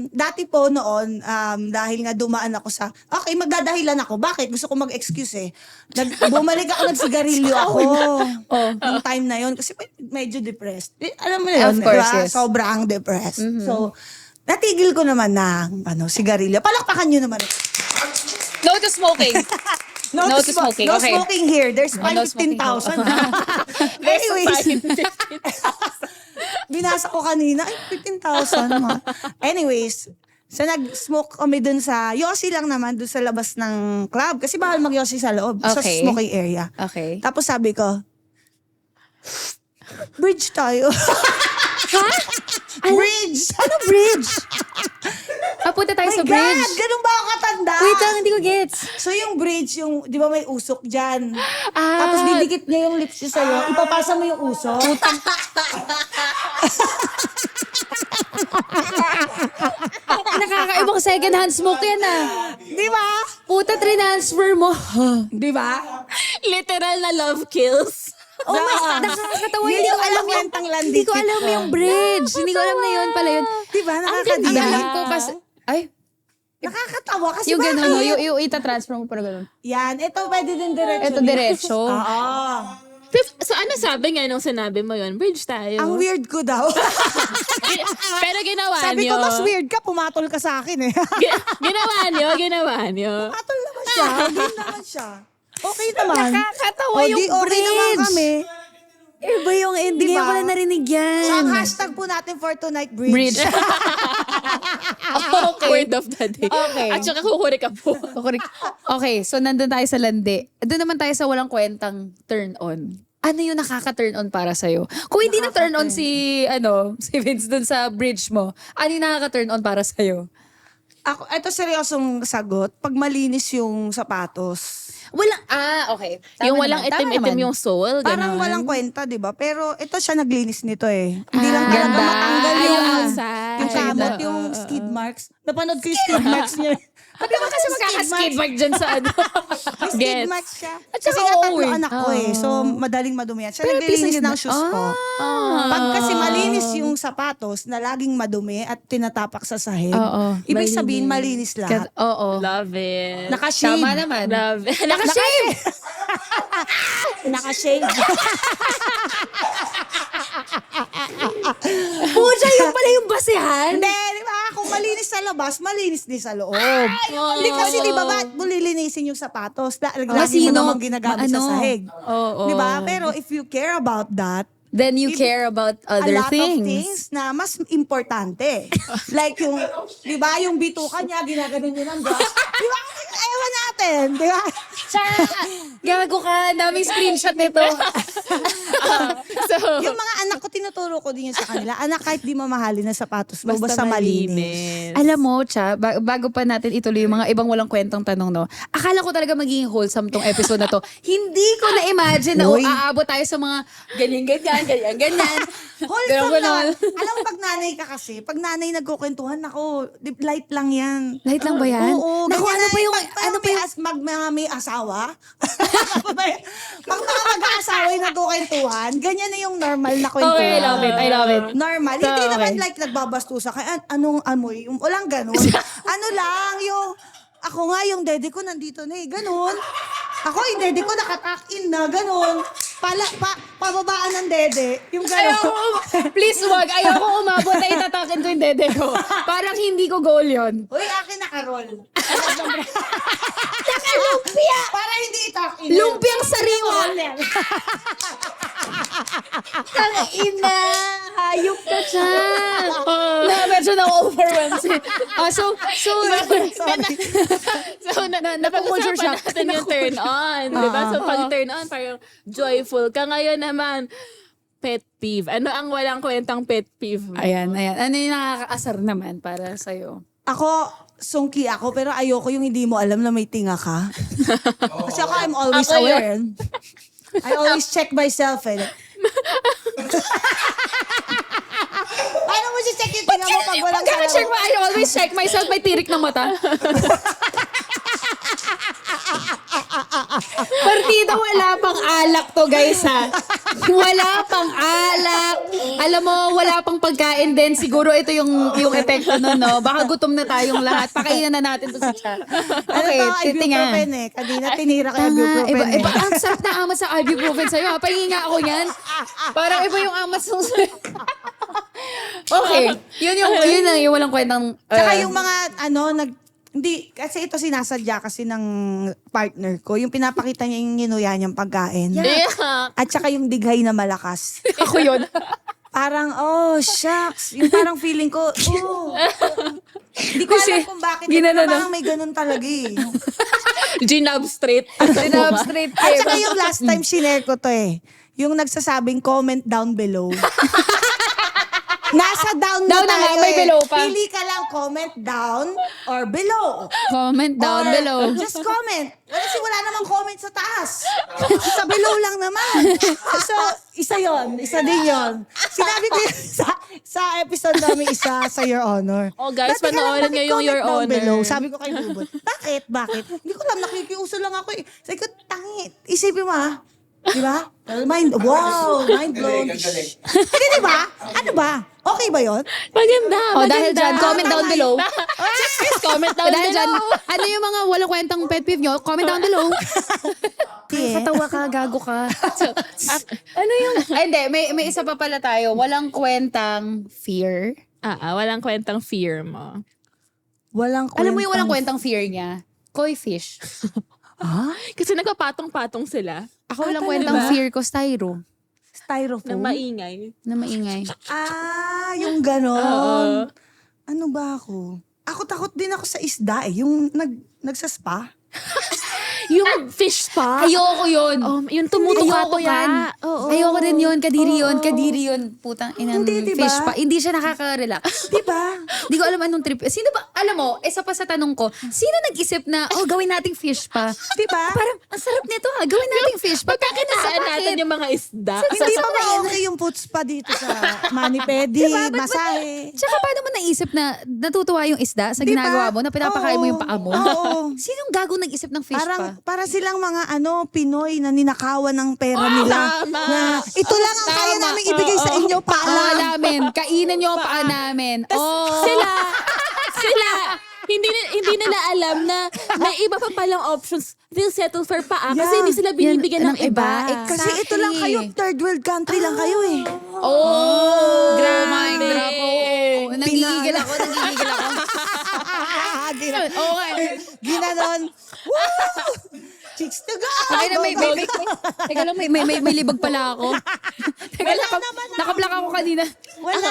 S3: dati po noon, dahil nga dumaan ako sa, okay, magdadahilan ako. Bakit? Gusto ko mag-excuse eh. Bumalik ako, nagsigarilyo ako. Yung time na yon kasi medyo depressed. Alam mo na yun,
S1: Of course,
S3: diba?
S1: yes.
S3: Sobrang depressed. So, natigil ko naman na, sigarilyo. Palakpakan nyo naman.
S1: No to smoking. No to smoking,
S3: No
S1: okay.
S3: smoking here. There's fine
S1: No smoking.
S3: 15,000. Anyways, binasa ko kanina, 15,000. Anyways, so nag-smoke kami dun sa, Yossi lang naman dun sa labas ng club. Kasi bawal mag-Yossi sa loob, sa
S1: Okay.
S3: smoking area.
S1: Okay.
S3: Tapos sabi ko, bridge tayo. Ha? Bridge! Ano bridge?
S1: Papunta tayo
S3: My
S1: sa
S3: God!
S1: bridge.
S3: Ganun ba ako katanda?
S1: Wait lang, hindi ko gets.
S3: So yung bridge, yung, di ba may usok dyan? Tapos didikit niya yung lips niya sa'yo, ipapasa mo yung usok.
S1: Nakakaibang second hand smoke yan
S3: Di ba?
S1: Puta, transfer mo.
S3: Di ba?
S2: Literal na love kills.
S1: Oh my God, nakakatawa.
S3: Hindi ko alam yung tang landikit.
S1: Hindi ko alam yung bridge. Hindi ko alam na yun pala yun.
S3: Di ba?
S1: Ang
S3: Nakakadiba.
S1: alam ko kasi, ay,
S3: Nakakatawa kasi
S1: yung gano'n, no?
S3: bakit?
S1: Yung ita-transfer mo para gano'n.
S3: Yan, ito pwede din diretso.
S1: Ito diretso.
S3: Oo.
S2: So ano sabi nga nung sinabi mo yun? Bridge tayo.
S3: Ang weird ko daw.
S2: Pero ginawa
S3: Sabi
S2: nyo.
S3: ko, mas weird ka, pumatol ka sa akin eh.
S2: Ginawa nyo.
S3: Pumatol naman siya. Game naman siya. Okay naman.
S1: Nakakatawa
S3: O,
S1: yung
S3: di okay naman
S1: bridge.
S3: kami.
S1: Iba yung hindi
S3: Diba?
S1: ko na narinig yan.
S3: So, ang hashtag po natin for tonight, Bridge.
S1: Bridge.
S2: Okay. Word of the day.
S1: Okay.
S2: At saka kukuri ka po.
S1: Okay, so nandun tayo sa landi. Doon naman tayo sa walang kwentang turn on. Ano yung nakaka-turn on para sa'yo? Kung hindi na turn on si Vince dun sa bridge mo, ano yung nakaka-turn on para sa'yo?
S3: Ako, ito seryosong sagot. Pag malinis yung sapatos.
S1: Okay. Tama
S2: Yung walang
S1: naman, tama
S2: itim-itim
S1: naman.
S2: yung sole.
S3: Parang
S2: ganun.
S3: walang kwenta, di ba? Pero ito siya naglinis nito eh. Hindi lang talaga
S1: ganda.
S3: matanggal
S2: Yung
S3: yung
S2: outside.
S3: yung kamot, yung skid marks. Napanood ko yung skid marks niya.
S1: Di ba kasi magkaka-skid mark dyan sa ano?
S3: May skid
S2: Gets.
S3: marks siya.
S1: At saka
S3: Kasi nga tatlo
S1: oo eh.
S3: anak ko eh. So, madaling madumihan. Siya
S1: Pero
S3: naglilinis
S1: at least ang
S3: ng shoes ko. Pag kasi malinis yung sapatos na laging madumi at tinatapak sa sahig,
S1: Oo.
S3: ibig sabihin malinis lahat.
S1: Oo.
S2: Love it.
S3: Nakashave.
S1: Tama naman.
S2: Love it.
S1: Nakashave!
S3: Nakashave.
S1: Pucha, yung pala yung basehan.
S3: Hindi, di ba? Kung malinis sa labas, malinis din sa loob. Hindi kasi, di ba, ba't mo lilinisin yung sapatos? Lagi mo
S1: Sino?
S3: naman ginagamit sa sahig.
S1: Oo.
S3: Di ba? Pero if you care about that,
S1: Then you care about
S3: a
S1: other
S3: lot
S1: things.
S3: of things na mas importante. Like yung, di ba, yung bituka niya, ginaganon niya ng brush. Di ba? Ewan natin, di ba?
S1: Gago ka, daming screenshot nito.
S2: So,
S3: Yung mga anak ko, tinuturo ko din yun sa kanila. Anak, kahit di mamahalin na sapatos mo,
S2: basta
S3: basta malinis.
S1: Alam mo, Cha, bago pa natin ituloy yung mga ibang walang kwentong tanong, no? Akala ko talaga magiging wholesome tong episode na to. Hindi ko na-imagine na
S3: Uy.
S1: aabot tayo sa mga ganyan-ganyan.
S3: Wholesome
S1: Ganon.
S3: naman. Alam mo, pag nanay ka kasi, pag nanay nagkukwentuhan, ako, light lang yan.
S1: Light lang ba yan?
S3: Oo.
S1: Naku,
S3: ganyan
S1: ano
S3: na
S1: pa yung,
S3: pag
S1: ano pa yung,
S3: mga may asawa? Pag mga mag-aasawa yung nagkukwentuhan, ganyan na yung normal na kwentuhan.
S1: Okay, I love it, I love it.
S3: Normal.
S1: So,
S3: Hindi naman
S1: okay.
S3: like nagbabastusa kaya anong amoy. Walang ganun. Ano lang, yung, ako nga yung dede ko nandito na eh. Ganun. Ako yung dede ko nakatakin na. Ganun. Pababaan ng dede. Yung
S1: ayoko,
S3: ganun.
S1: please wag, ayoko umabot na itatakin ko yung dede ko. Parang hindi ko goal yun.
S3: Uy, akin naka-roll. Naka-lumpia! Para hindi itakin.
S1: Lumpiang sariwa. Ina, hayop ka siya. Na, medyo na-overwhelmed siya. So,
S3: Sorry.
S2: so
S1: Naku-culture
S2: napag-usapan
S1: shock.
S2: natin yung turn on. Diba? So, pag turn on, parang joyful ka. Ngayon naman, pet peeve. Ano ang walang kwentang pet peeve mo?
S1: ayan. Ano yung nakakaasar naman para sa'yo?
S3: Ako, sungki ako, pero ayoko yung hindi mo alam na may tinga ka. Kasi ako, I'm always
S2: Ako yun.
S3: aware. I always check myself eh. Paano mo si-check yung tinga mo pag walang
S1: Check mo, I always check myself, may tirik ng mata. Partida, wala pang alak to, guys, ha? Wala pang alak. Alam mo, wala pang pagkain din. Siguro ito yung epekto nun, no? Baka gutom na tayong lahat. Pakainan na natin to sa chat. Okay,
S3: Ano to,
S1: titinga.
S3: ibuprofen eh. Kanina tinira ko yung
S1: Tanga,
S3: ibuprofen
S1: iba,
S3: eh.
S1: ang sarap na amat sa ibuprofen sa'yo, ha? Pahinga ako yan. Parang iba yung amat sa Okay. Yun yung walang kwentang...
S3: Tsaka yung mga, hindi, kasi ito sinasadya kasi ng partner ko. Yung pinapakita niya yung nginuya niyang pagkain.
S2: Yeah.
S3: At saka yung dighay na malakas.
S1: Ako yun.
S3: Parang, oh, shucks. Yung parang feeling ko, oh. Hindi ko alam kung bakit.
S1: ginano na.
S3: Parang may ganun talaga eh.
S2: Ginab straight.
S1: Sinab straight
S3: At saka yung last time shinare ko to eh. Yung nagsasabing comment down below. Nasa down na
S1: Down na nga,
S3: tayo
S1: may
S3: eh.
S1: below pa.
S3: Pili ka lang comment down or below.
S1: Comment down
S3: Or
S1: below.
S3: Just comment. Kasi wala namang comment sa taas. Sa below lang naman. So, isa yon, isa din yon. Sinabi ko yun sa episode namin isa sa Your Honor.
S2: Oh, guys,
S3: Dati ka lang,
S2: panoorin
S3: bakit
S2: niyo yung
S3: comment
S2: Your
S3: down
S2: Honor.
S3: below? Sabi ko kay Bubot, bakit? Hindi ko alam, nakikiuso lang ako eh. Sabi ko, tangi. Isipin mo ah. Di ba? Mind blown. Hindi, di ba? Ano ba? Okay ba yon?
S2: Maganda.
S1: Oh, dahil dyan, comment down below.
S2: Just comment down
S1: Dahil dyan,
S2: below.
S1: ano yung mga walang kwentang pet peeve nyo? Comment down below. Katawa ka, gago ka. Ano yung... Ay, hindi. May isa pa pala tayo. Walang kwentang fear.
S2: Walang kwentang fear mo.
S3: Walang
S1: Alam mo yung walang kwentang fear niya? Koi fish.
S2: Kasi nagpapatong-patong sila.
S1: Ako walang
S3: talaga?
S1: kwentang fear ko, styro.
S3: styrofoam?
S2: Na maingay.
S1: Na maingay.
S3: Yung ganon. Ano ba ako? Ako takot din ako sa isda eh. Yung nagsaspa.
S2: Yung fish pa.
S1: Ayoko yun.
S2: Yung tumutuka-tuka.
S1: Ayoko yan.
S2: Oo.
S1: Ayoko din yun. Kadiri yun. Putang inang
S3: Hindi, diba?
S1: fish pa. Hindi siya nakaka-relax.
S3: Diba?
S1: Hindi ko alam anong trip. Sino ba, alam mo, isa pa sa tanong ko, sino nag-isip na, gawin nating fish pa?
S3: Diba?
S1: Parang, ang sarap nito gawin nating fish pa.
S2: Pagkakitaan natin yung mga isda.
S3: Hindi pa ba okay yung puts pa dito sa mani-pedi, masahe?
S1: Tsaka paano mo naisip na natutuwa yung isda sa ginagawa mo, na pinapakain mo yung paa mo?
S3: Oo.
S1: Sinong gagong nag-isip ng fish pa?
S3: Para silang mga Pinoy na ninakawan ng pera nila.
S2: tama.
S3: Na ito lang ang kaya namin ibigay sa inyo,
S1: Paa
S3: paalam.
S1: namin. Kainin nyo ang paa namin.
S2: Sila, hindi nila alam na may iba pa palang options. They'll settle for paa kasi
S3: Yeah.
S2: hindi sila binibigyan
S1: Yan,
S2: ng iba.
S3: Kasi ito lang kayo, third world country lang kayo eh.
S1: Grabe. Nangigigil ako.
S3: Ginanon. Woo! Chicks to go!
S1: Ay na teka lang, may libag pala ako. Teka, nakablock ako kanina.
S3: Wala.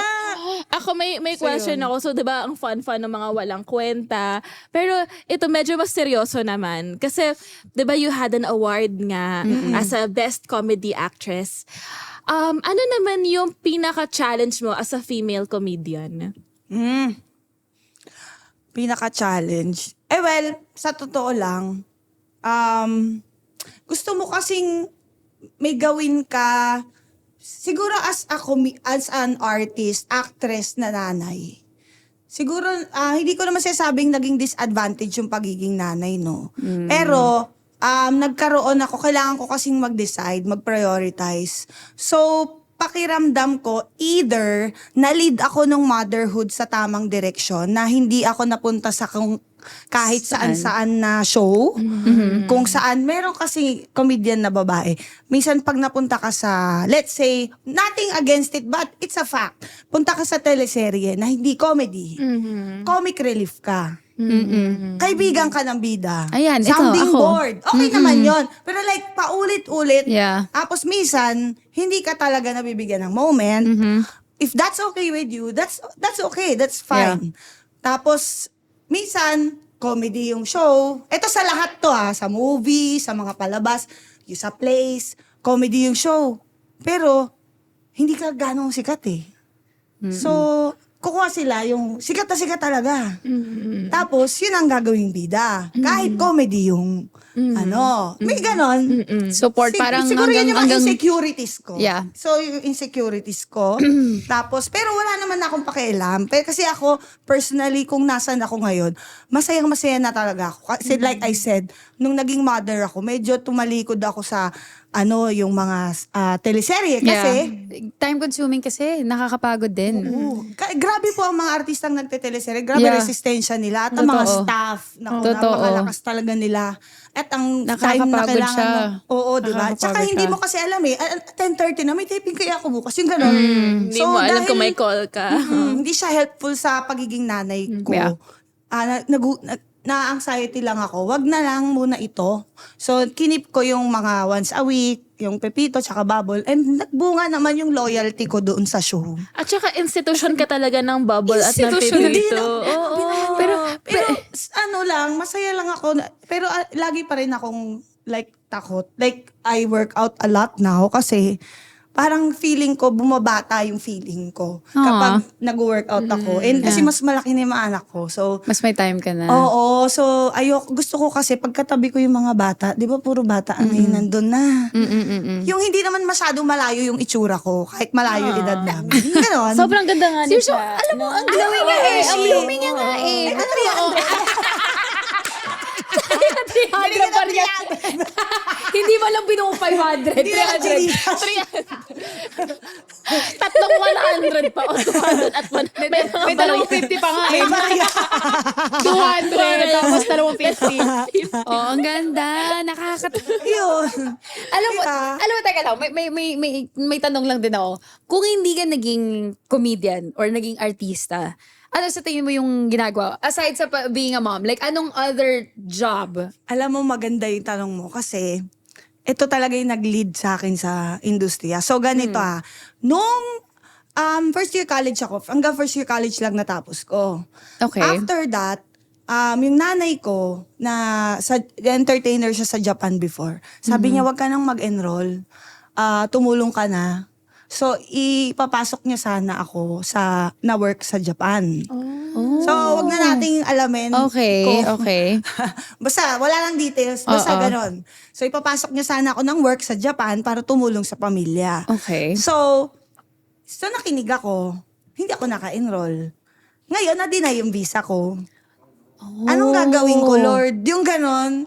S2: Ako may question ako. So, 'di ba, ang fun ng mga walang kwenta. Pero ito medyo mas seryoso naman kasi 'di ba you had an award nga as a best comedy actress. Ano naman yung pinaka-challenge mo as a female comedian?
S3: Pinaka-challenge. Well, sa totoo lang, gusto mo kasing may gawin ka, siguro as an artist, actress na nanay. Siguro, hindi ko naman sasabing naging disadvantage yung pagiging nanay, no? Pero, nagkaroon ako, kailangan ko kasing mag-decide, mag-prioritize. So, pakiramdam ko, either na-lead ako ng motherhood sa tamang direksyon, na hindi ako napunta sa kahit saan na show, kung saan, meron kasi comedian na babae. Minsan pag napunta ka sa, let's say, nothing against it, but it's a fact. Punta ka sa teleserye na hindi comedy. Comic relief ka. Kaibigan ka ng bida.
S1: Ayan, ito,
S3: Sounding
S1: ako.
S3: board. Okay naman yon. Pero like, paulit-ulit.
S1: Yeah.
S3: Tapos minsan, hindi ka talaga nabibigyan ng moment. If that's okay with you, that's okay. That's fine. Tapos, minsan, comedy yung show. Ito sa lahat to sa movie, sa mga palabas, yung sa plays, comedy yung show. Pero, hindi ka ganong sikat eh. So, kukuha sila yung sikat na sikat talaga. Tapos, yun ang gagawing bida. Kahit comedy yung, may ganon.
S1: Support, parang
S3: siguro yun yung mga
S1: hanggang
S3: insecurities ko.
S1: Yeah.
S3: So, yung insecurities ko. Tapos, pero wala naman akong pakialam. Pero kasi ako, personally, kung nasan ako ngayon, masayang-masaya na talaga ako. Kasi like I said, nung naging mother ako, medyo tumalikod ako sa, yung mga teleserye. Kasi,
S1: time consuming kasi, nakakapagod din.
S3: grabe po ang mga artistang nagteteleserye. Grabe
S1: Yeah.
S3: resistensya nila. At ang mga
S1: Totoo.
S3: staff,
S1: Totoo.
S3: napakalakas talaga nila. At ang time na
S1: Nakakapagod
S3: kailangan
S1: siya.
S3: mo. Oo, di ba?
S1: Nakakapagod
S3: Tsaka hindi
S1: siya.
S3: mo kasi alam 10:30 na may taping kaya ako bukas. Yung gano'n.
S2: Hindi mo alam kung may call ka.
S3: Hindi siya helpful sa pagiging nanay ko.
S1: Yeah.
S3: Na-anxiety lang ako. Wag na lang muna ito. So, kinip ko yung mga once a week, yung Pepito, tsaka Bubble. And nagbunga naman yung loyalty ko doon sa show.
S2: At saka institution ka talaga ng Bubble at ng
S1: Institution.
S2: Pepito. Oo.
S3: Pero masaya lang ako. Pero lagi pa rin akong takot. Like, I work out a lot now kasi parang feeling ko, bumabata yung feeling ko kapag nag-workout ako. And kasi mas malaki na yung mga anak ko. So,
S1: Mas may time ka na.
S3: oo. So, gusto ko kasi pagkatabi ko yung mga bata, di ba puro bata ang nandun na. Yung hindi naman masyadong malayo yung itsura ko, kahit malayo yung edad namin. Ganon.
S2: Sobrang ganda nga niya.
S1: Seriously, alam mo, ang glowing nga eh. Ang blooming niya nga eh. Hindi mo lang binuong 500. 300.
S2: Tatlong 100 pa o 200 at 100.
S1: May 250 pa nga eh. 200. Tapos 250. Oh, ang ganda.
S3: Yun.
S1: Alam mo, teka lang, may tanong lang din ako. Kung hindi ka naging comedian or naging artista, ano sa tingin mo yung ginagawa? Aside sa being a mom, like anong other job?
S3: Alam mo, maganda yung tanong mo kasi ito talaga yung nag-lead sa akin sa industriya. So, ganito nung first year college ako, hanggang first year college lang natapos ko.
S1: Okay.
S3: After that, yung nanay ko, na entertainer siya sa Japan before, sabi niya, wag ka nang mag-enroll, tumulong ka na. So, ipapasok niya sana ako na work sa Japan. So, wag na nating alamin.
S1: Okay, okay.
S3: Basta, wala lang details. Basta ganon. So, ipapasok niya sana ako ng work sa Japan para tumulong sa pamilya.
S1: Okay.
S3: So nakinig ako. Hindi ako naka-enroll. Ngayon, na-deny yung visa ko. Anong gagawin ko, Lord? Yung ganon,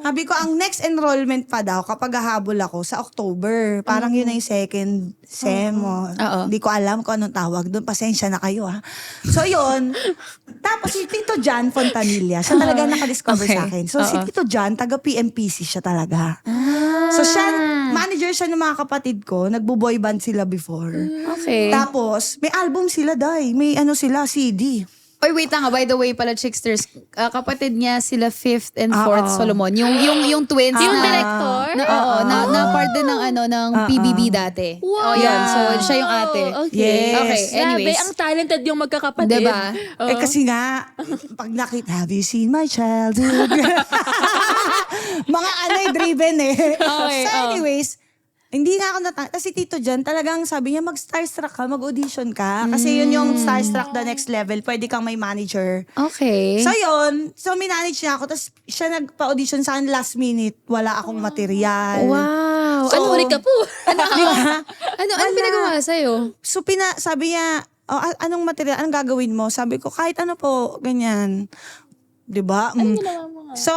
S3: sabi ko, ang next enrollment pa daw kapag hahabol ako sa October. Parang yun na yung second sem. Hindi ko alam kung anong tawag doon. Pasensya na kayo, ha. So, yun. Tapos, si Tito John Fontanilla, siya talaga nakadiscover sa akin. So, si Tito John, taga PMPC siya talaga. So, manager siya ng mga kapatid ko. Nagbo-boy band sila before.
S1: Okay.
S3: Tapos, may album sila, Day. May CD.
S1: Oy, wait lang, by the way pala, Chicksters, kapatid niya sila 5th and 4th Solomon. Yung twins.
S2: Yung
S1: na-
S2: director?
S1: na part din ng PBB dati.
S2: Wow.
S1: Oh, yun. So, siya yung ate.
S2: Okay.
S3: Yes.
S1: Okay, anyways.
S2: Grabe, ang talented yung magkakapatid.
S1: Diba?
S3: Kasi nga, pag nakita, have you seen my childhood? Mga driven
S1: Okay,
S3: So anyways, hindi nga ako kasi Tito Jan, talagang sabi niya, mag-starstruck ka, mag-audition ka. Kasi yun yung starstruck the next level. Pwede kang may manager.
S1: Okay.
S3: So yun, minanage niya ako. Tapos siya nagpa-audition sa akin last minute. Wala akong material.
S1: Wow.
S3: So,
S2: Ano ka po?
S1: Ano pinagawa sa'yo?
S3: So sabi niya, anong material, anong gagawin mo? Sabi ko, kahit ano po, ganyan. Diba? So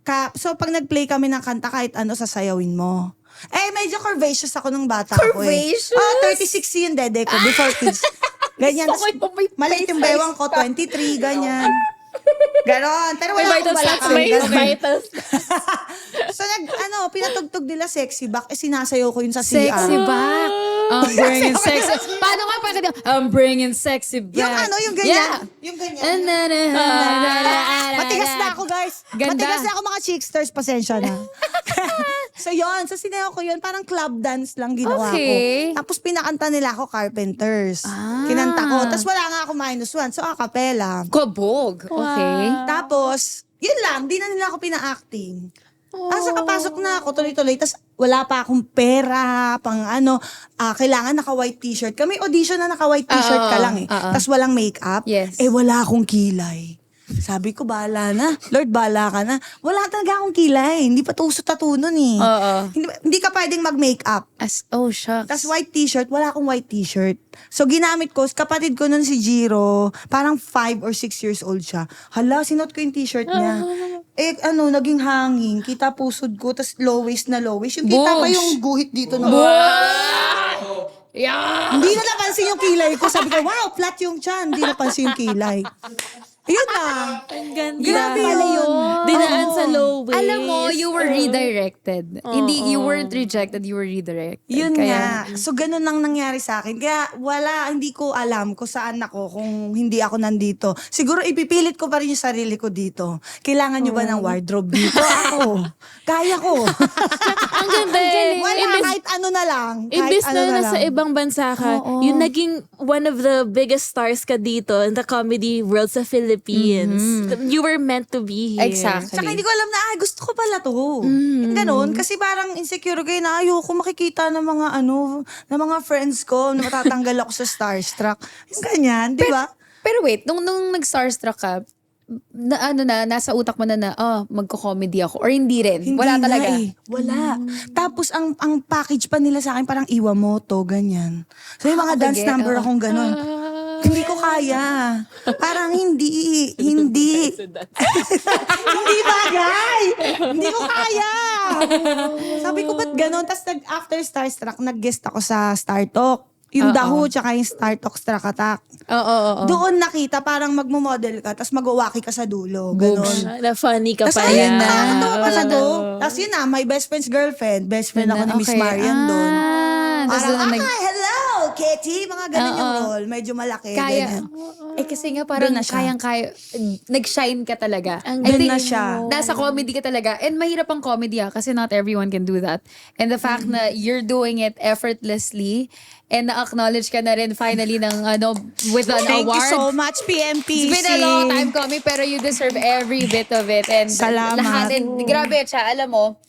S3: pag nag-play kami ng kanta, kahit ano, sasayawin mo. Medyo curvaceous ako nung bata ko
S1: Curvaceous?
S3: 36 yung dede ko before kids. Ganyan.
S1: Gusto ko yung may
S3: Maliit yung bewang ko, 23, ganyan. Ganon. Pero
S2: May
S3: wala
S2: vital
S3: akong
S2: stats,
S3: balakang.
S2: may
S3: Ganon.
S2: vital
S3: So pinatugtog nila sexy back, sinasayaw ko yun sa CR.
S1: Sexy back. I'm bringing sexy. Paano nga pakita? I'm bringing sexy back.
S3: Yung ganyan.
S1: Yeah.
S3: Yung ganyan. Matigas na ako, guys.
S1: Ganda.
S3: Matigas na ako, mga chicksters. Pasensya na. So yun, sinayaw ko yun, parang club dance lang ginawa
S1: Okay.
S3: ko. Tapos pinakanta nila ako Carpenters. Kinanta ko. Tapos wala nga ako -1. So a cappella.
S1: Kabog. Okay.
S3: Tapos, yun lang, di na nila ako pina-acting. Asa kapasok na ako, tuloy-tuloy. Tapos wala pa akong pera, kailangan naka-white t-shirt. Kami audition na naka-white t-shirt ka lang Tapos walang makeup.
S1: Yes.
S3: Wala akong kilay. Sabi ko, bahala na. Lord, bahala ka na. Wala talaga akong kilay. Hindi pa tuso-tattoo nun Hindi ka pwedeng mag-makeup.
S1: Shucks.
S3: Tapos white t-shirt, wala akong white t-shirt. So ginamit ko, kapatid ko nun si Jiro, parang 5 or 6 years old siya. Hala, sinot ko yung t-shirt niya. Naging hanging, kita pusod ko, tapos low waist na low waist. Yung kita pa
S1: Bogs.
S3: yung guhit dito.
S1: Yeah.
S3: Hindi na napansin yung kilay ko. Sabi ko, wow, flat yung tiyan. Hindi napansin yung kilay. Yun lang.
S2: Ang ganda.
S3: Grabe yun.
S2: Dinaan sa low waist.
S1: Alam mo, you were redirected. Hindi, you weren't rejected, you were redirected.
S3: Yun
S1: Kaya,
S3: nga. So, ganun lang nangyari sa akin. Kaya, hindi ko alam kung saan ako kung hindi ako nandito. Siguro, ipipilit ko pa rin yung sarili ko dito. Kailangan nyo ba ng wardrobe dito? Ako. Kaya ko.
S2: Ang ganda.
S3: Wala, kahit ano na lang.
S2: Imbis
S3: Kahit ano
S2: na nasa
S3: lang.
S2: ibang bansa ka, yung naging one of the biggest stars ka dito in the comedy world sa Philippines. You were meant to be here.
S1: Exactly.
S3: Tsaka hindi ko alam na, gusto ko pala to. Yung ganun. Kasi parang insecure kayo na ayoko makikita ng mga friends ko na matatanggal ako sa starstruck. Yung ganyan, di ba?
S1: Pero wait, nung nag-starstruck ka, nasa utak mo na magko-comedy ako or hindi rin?
S3: Hindi
S1: Wala
S3: nga
S1: talaga?
S3: Wala. Tapos ang package pa nila sa akin parang Iwamoto, ganyan. So yung mga dance number akong ganun. Hindi ko kaya. Parang hindi. Hindi bagay. Hindi ko kaya. Sabi ko, ba't ganun? Tapos after Starstruck, nag-guest ako sa Star Talk. Yung Daho, tsaka yung Star Talk Struck Attack.
S1: Oo.
S3: Doon nakita, parang magmo-model ka, tapos mag-uwaki ka sa dulo. Ganon.
S2: Na funny ka
S3: Tapos
S2: pa.
S3: ayun
S2: yan.
S3: nakakatawa pa sa do. Tapos yun my best friend's girlfriend. Best friend ako ni Miss Marian doon.
S1: Tapos
S3: Parang,
S1: doon
S3: hello! Katie, mga ganun yung role. Medyo malaki,
S1: Kaya,
S3: ganyan.
S1: kasi nga parang
S3: Doon na siya.
S1: kayang-kaya, nag-shine ka talaga.
S2: Ang
S1: I
S3: doon
S1: think
S3: na siya.
S1: Nasa comedy ka talaga. And mahirap ang comedy kasi not everyone can do that. And the fact na you're doing it effortlessly and na-acknowledge ka na rin finally ng with an
S3: Thank
S1: award.
S3: you so much, PMPC.
S1: It's been a long time coming pero you deserve every bit of it. And
S3: Salamat.
S1: lahat. And grabe siya, alam mo,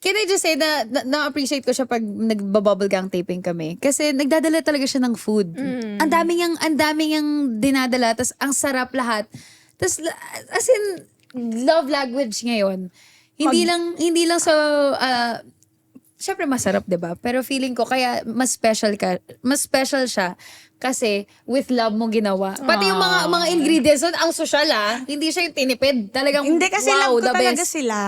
S1: can I just say na na-appreciate ko siya pag nagba-bubble gang taping kami. Kasi nagdadala talaga siya ng food. Ang daming yang dinadala. Tapos ang sarap lahat. Tapos as in, love language ngayon. Hindi lang sa syempre masarap, 'di ba? Pero feeling ko kaya mas special siya kasi with love mo ginawa. Pati yung mga ingredients doon, ang social hindi siya yung tinipid. Talagang
S3: Hindi kasi
S1: wow,
S3: love ko
S1: the
S3: talaga
S1: best.
S3: sila.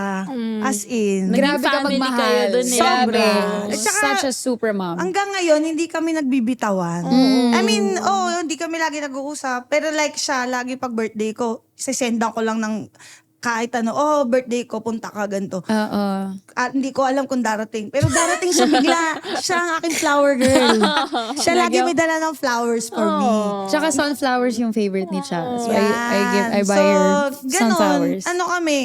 S3: As in.
S2: Naging
S1: Grabe ka
S2: family
S1: magmahal.
S2: kayo dun eh.
S1: Grabe.
S3: At saka,
S1: Such a super mom.
S3: Hanggang ngayon, hindi kami nagbibitawan. I mean, hindi kami lagi nag-uusap. Pero like siya, lagi pag birthday ko, sisendan ko lang ng kahit birthday ko, punta ka, ganito.
S1: Oo.
S3: Hindi ko alam kung darating. Pero darating siya bigla. Siya ang aking flower girl. Siya lagi may dala ng flowers for me.
S1: Tsaka sunflowers yung favorite ni Cha. So
S3: Yan.
S1: I buy her
S3: ganun,
S1: sunflowers.
S3: Kami,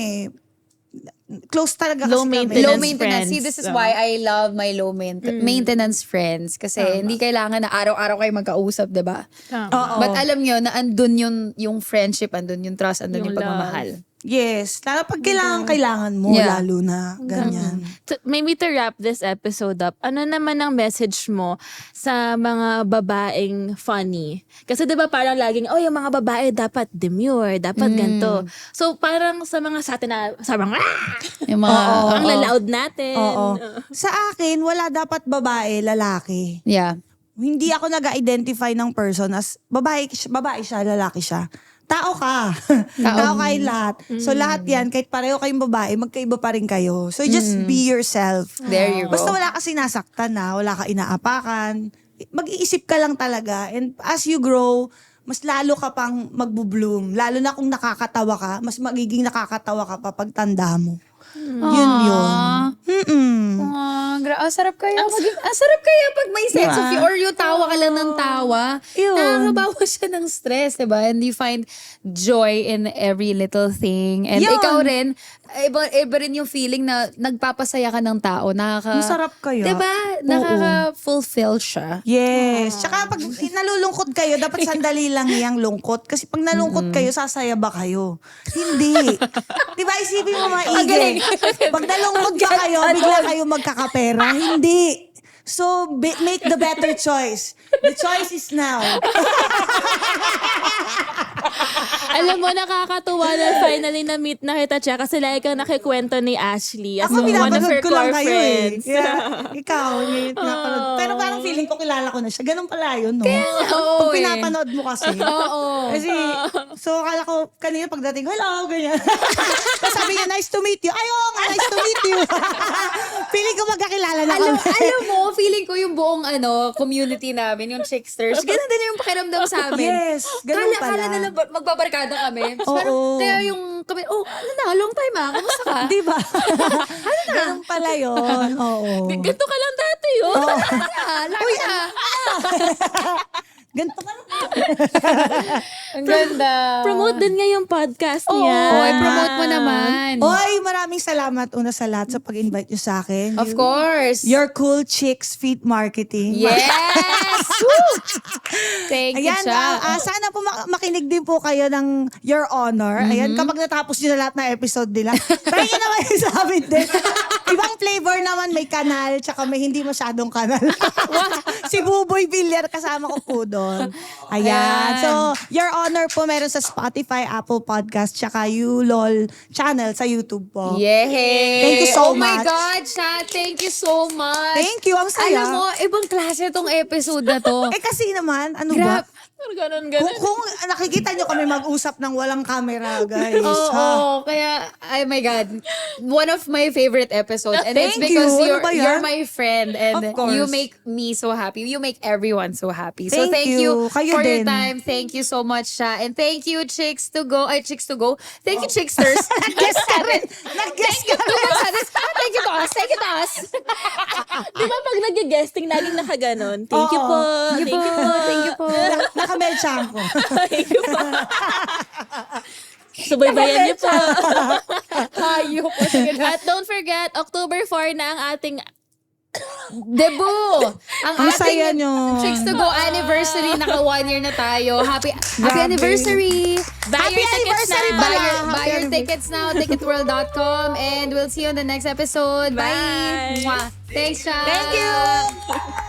S3: close talaga
S2: Low
S3: kasi
S2: maintenance.
S1: Low
S3: kami.
S1: maintenance.
S2: friends.
S1: See, this is why I love my low maintenance friends. Kasi hindi kailangan na araw-araw kayo magkausap, di ba?
S3: Oo.
S1: But alam nyo na andun yung friendship, andun yung trust, andun yung
S2: Yung
S1: pagmamahal.
S3: Yes. Lalo pag kailangan mo,
S1: Yeah.
S3: lalo na. Ganyan.
S2: Maybe to wrap this episode up, ano naman ang message mo sa mga babaeng funny? Kasi 'di ba parang laging, yung mga babae dapat demure, dapat ganito. So parang sa mga
S1: Yung mga,
S2: ang laloud natin.
S3: Oo. Sa akin, wala dapat babae, lalaki.
S1: yeah.
S3: Hindi ako nag-identify ng person as babae siya, lalaki siya. Tao ka. Tao kayo lahat. So lahat yan, kahit pareho kayong babae, magkaiba pa rin kayo. So just be yourself.
S1: There you go.
S3: Basta wala ka sinasaktan wala ka inaapakan. Mag-iisip ka lang talaga. And as you grow, mas lalo ka pang magbo-bloom. Lalo na kung nakakatawa ka, mas magiging nakakatawa ka pa pag tanda mo. Yun.
S1: Sarap kaya. Sarap kaya pag may sense of humor or yung tawa ka lang ng tawa.
S3: Yun.
S1: Nakakabawa siya ng stress, diba? And you find joy in every little thing. And
S3: Yun.
S1: ikaw rin, iba rin yung feeling na nagpapasaya ka ng tao.
S3: Masarap kaya.
S1: Diba? Nakaka-fulfill siya.
S3: Yes. Tsaka pag nalulungkot kayo, dapat sandali lang yung lungkot. Kasi pag nalungkot kayo, sasaya ba kayo? Hindi. Diba, isipin mo maigi. Pag nalungkot ka kayo, bigla kayo magkakapera. Hindi. So, make the better choice. The choice is now.
S2: Alam mo, nakakatuwa na finally na-meet na kita, Cha, kasi lagi kang nakikwento ni Ashley as
S3: Ako,
S2: one of
S3: pinapanood
S2: her
S3: ko lang
S2: core
S3: kayo
S2: friends.
S3: Yeah. Ikaw, ngayon pinapanood. Pero parang feeling ko kilala ko na siya. Ganun pala yun, no?
S1: Oo,
S3: Pag pinapanood mo kasi.
S1: Oo.
S3: Kasi, so akala ko, kanina pagdating ko, hello, ganyan. Tapos sabi niya, nice to meet you. Ayaw nga, nice to meet you. Feeling ko magkakilala na kami.
S1: Alam mo, feeling ko yung buong community namin, yung Chicksters, ganun din yung pakiramdam sa amin.
S3: Yes, ganun pala.
S1: Kala na lang magbabarkada kami.
S3: Oo.
S1: Pero kaya yung kami, long time kamusta ka?
S3: Di ba? Ganun pala yun. Oo.
S2: Ganito ka lang dati,
S1: Laki na.
S3: Ganito ka lang.
S1: Ang ganda.
S2: Promote din nga yung podcast niya.
S1: I-promote mo naman.
S3: Oy, maraming salamat una sa lahat sa pag-invite nyo sa akin.
S1: Of course.
S3: Your Cool Chicks Feet Marketing.
S1: Yes! Woo! Thank you,
S3: Ayan,
S1: Cha.
S3: sana po makinig din po kayo ng Your Honor. Ayan, kapag natapos nyo na lahat ng episode nila, try nyo naman yung sa amin din. Ibang flavor naman, may kanal, tsaka may hindi masyadong kanal. Si Buboy Villar, kasama ko po doon. Ayan. So, Your Honor po meron sa Spotify, Apple Podcast, tsaka YouLol channel sa YouTube po.
S1: Yay!
S3: Thank you so
S1: Oh my
S3: much.
S1: God, Cha. Thank you so much.
S3: Thank you, ang saya.
S1: Alam mo, ibang klase tong episode na to.
S3: Kasi naman, ano ba?
S2: Ganun.
S3: Kung nakikita nyo kami mag-usap ng walang camera, guys.
S1: Oo, kaya, oh my God, one of my favorite episodes. And it's
S3: Thank
S1: because
S3: you. Ano ba yan?
S1: you're my friend and
S3: Of course.
S1: you make me so happy. You make everyone so happy. So
S3: Thank
S1: thank you
S3: you. Kayo
S1: for your
S3: din.
S1: time. Thank you so much, siya. And thank you, Chicks to Go. Ay, Chicks to Go. Thank you, Chicksters.
S3: Nag-guess ka rin. Nag-guess ka rin.
S1: Thank you to us. Thank you to us.
S2: Di ba pag nag-guesting, laging nakaganon? Thank you
S3: Oo.
S2: po.
S1: Thank you po. Thank you po.
S3: Nakamelchan ko.
S2: Thank you po. Subaybayan niyo po.
S1: Hayop. Sige na.
S2: At don't forget, October 4 na ang ating
S1: Debut!
S3: Ang saya nyo.
S1: Chicks to Go anniversary. Naka 1 year na tayo. Happy
S3: Grabe.
S1: anniversary!
S2: buy your tickets
S3: anniversary
S2: na.
S3: pala.
S1: Buy
S3: Happy
S1: your tickets now, ticketworld.com, and we'll see you on the next episode.
S2: Bye.
S1: Mwah. Thanks, Sha.
S3: Thank you.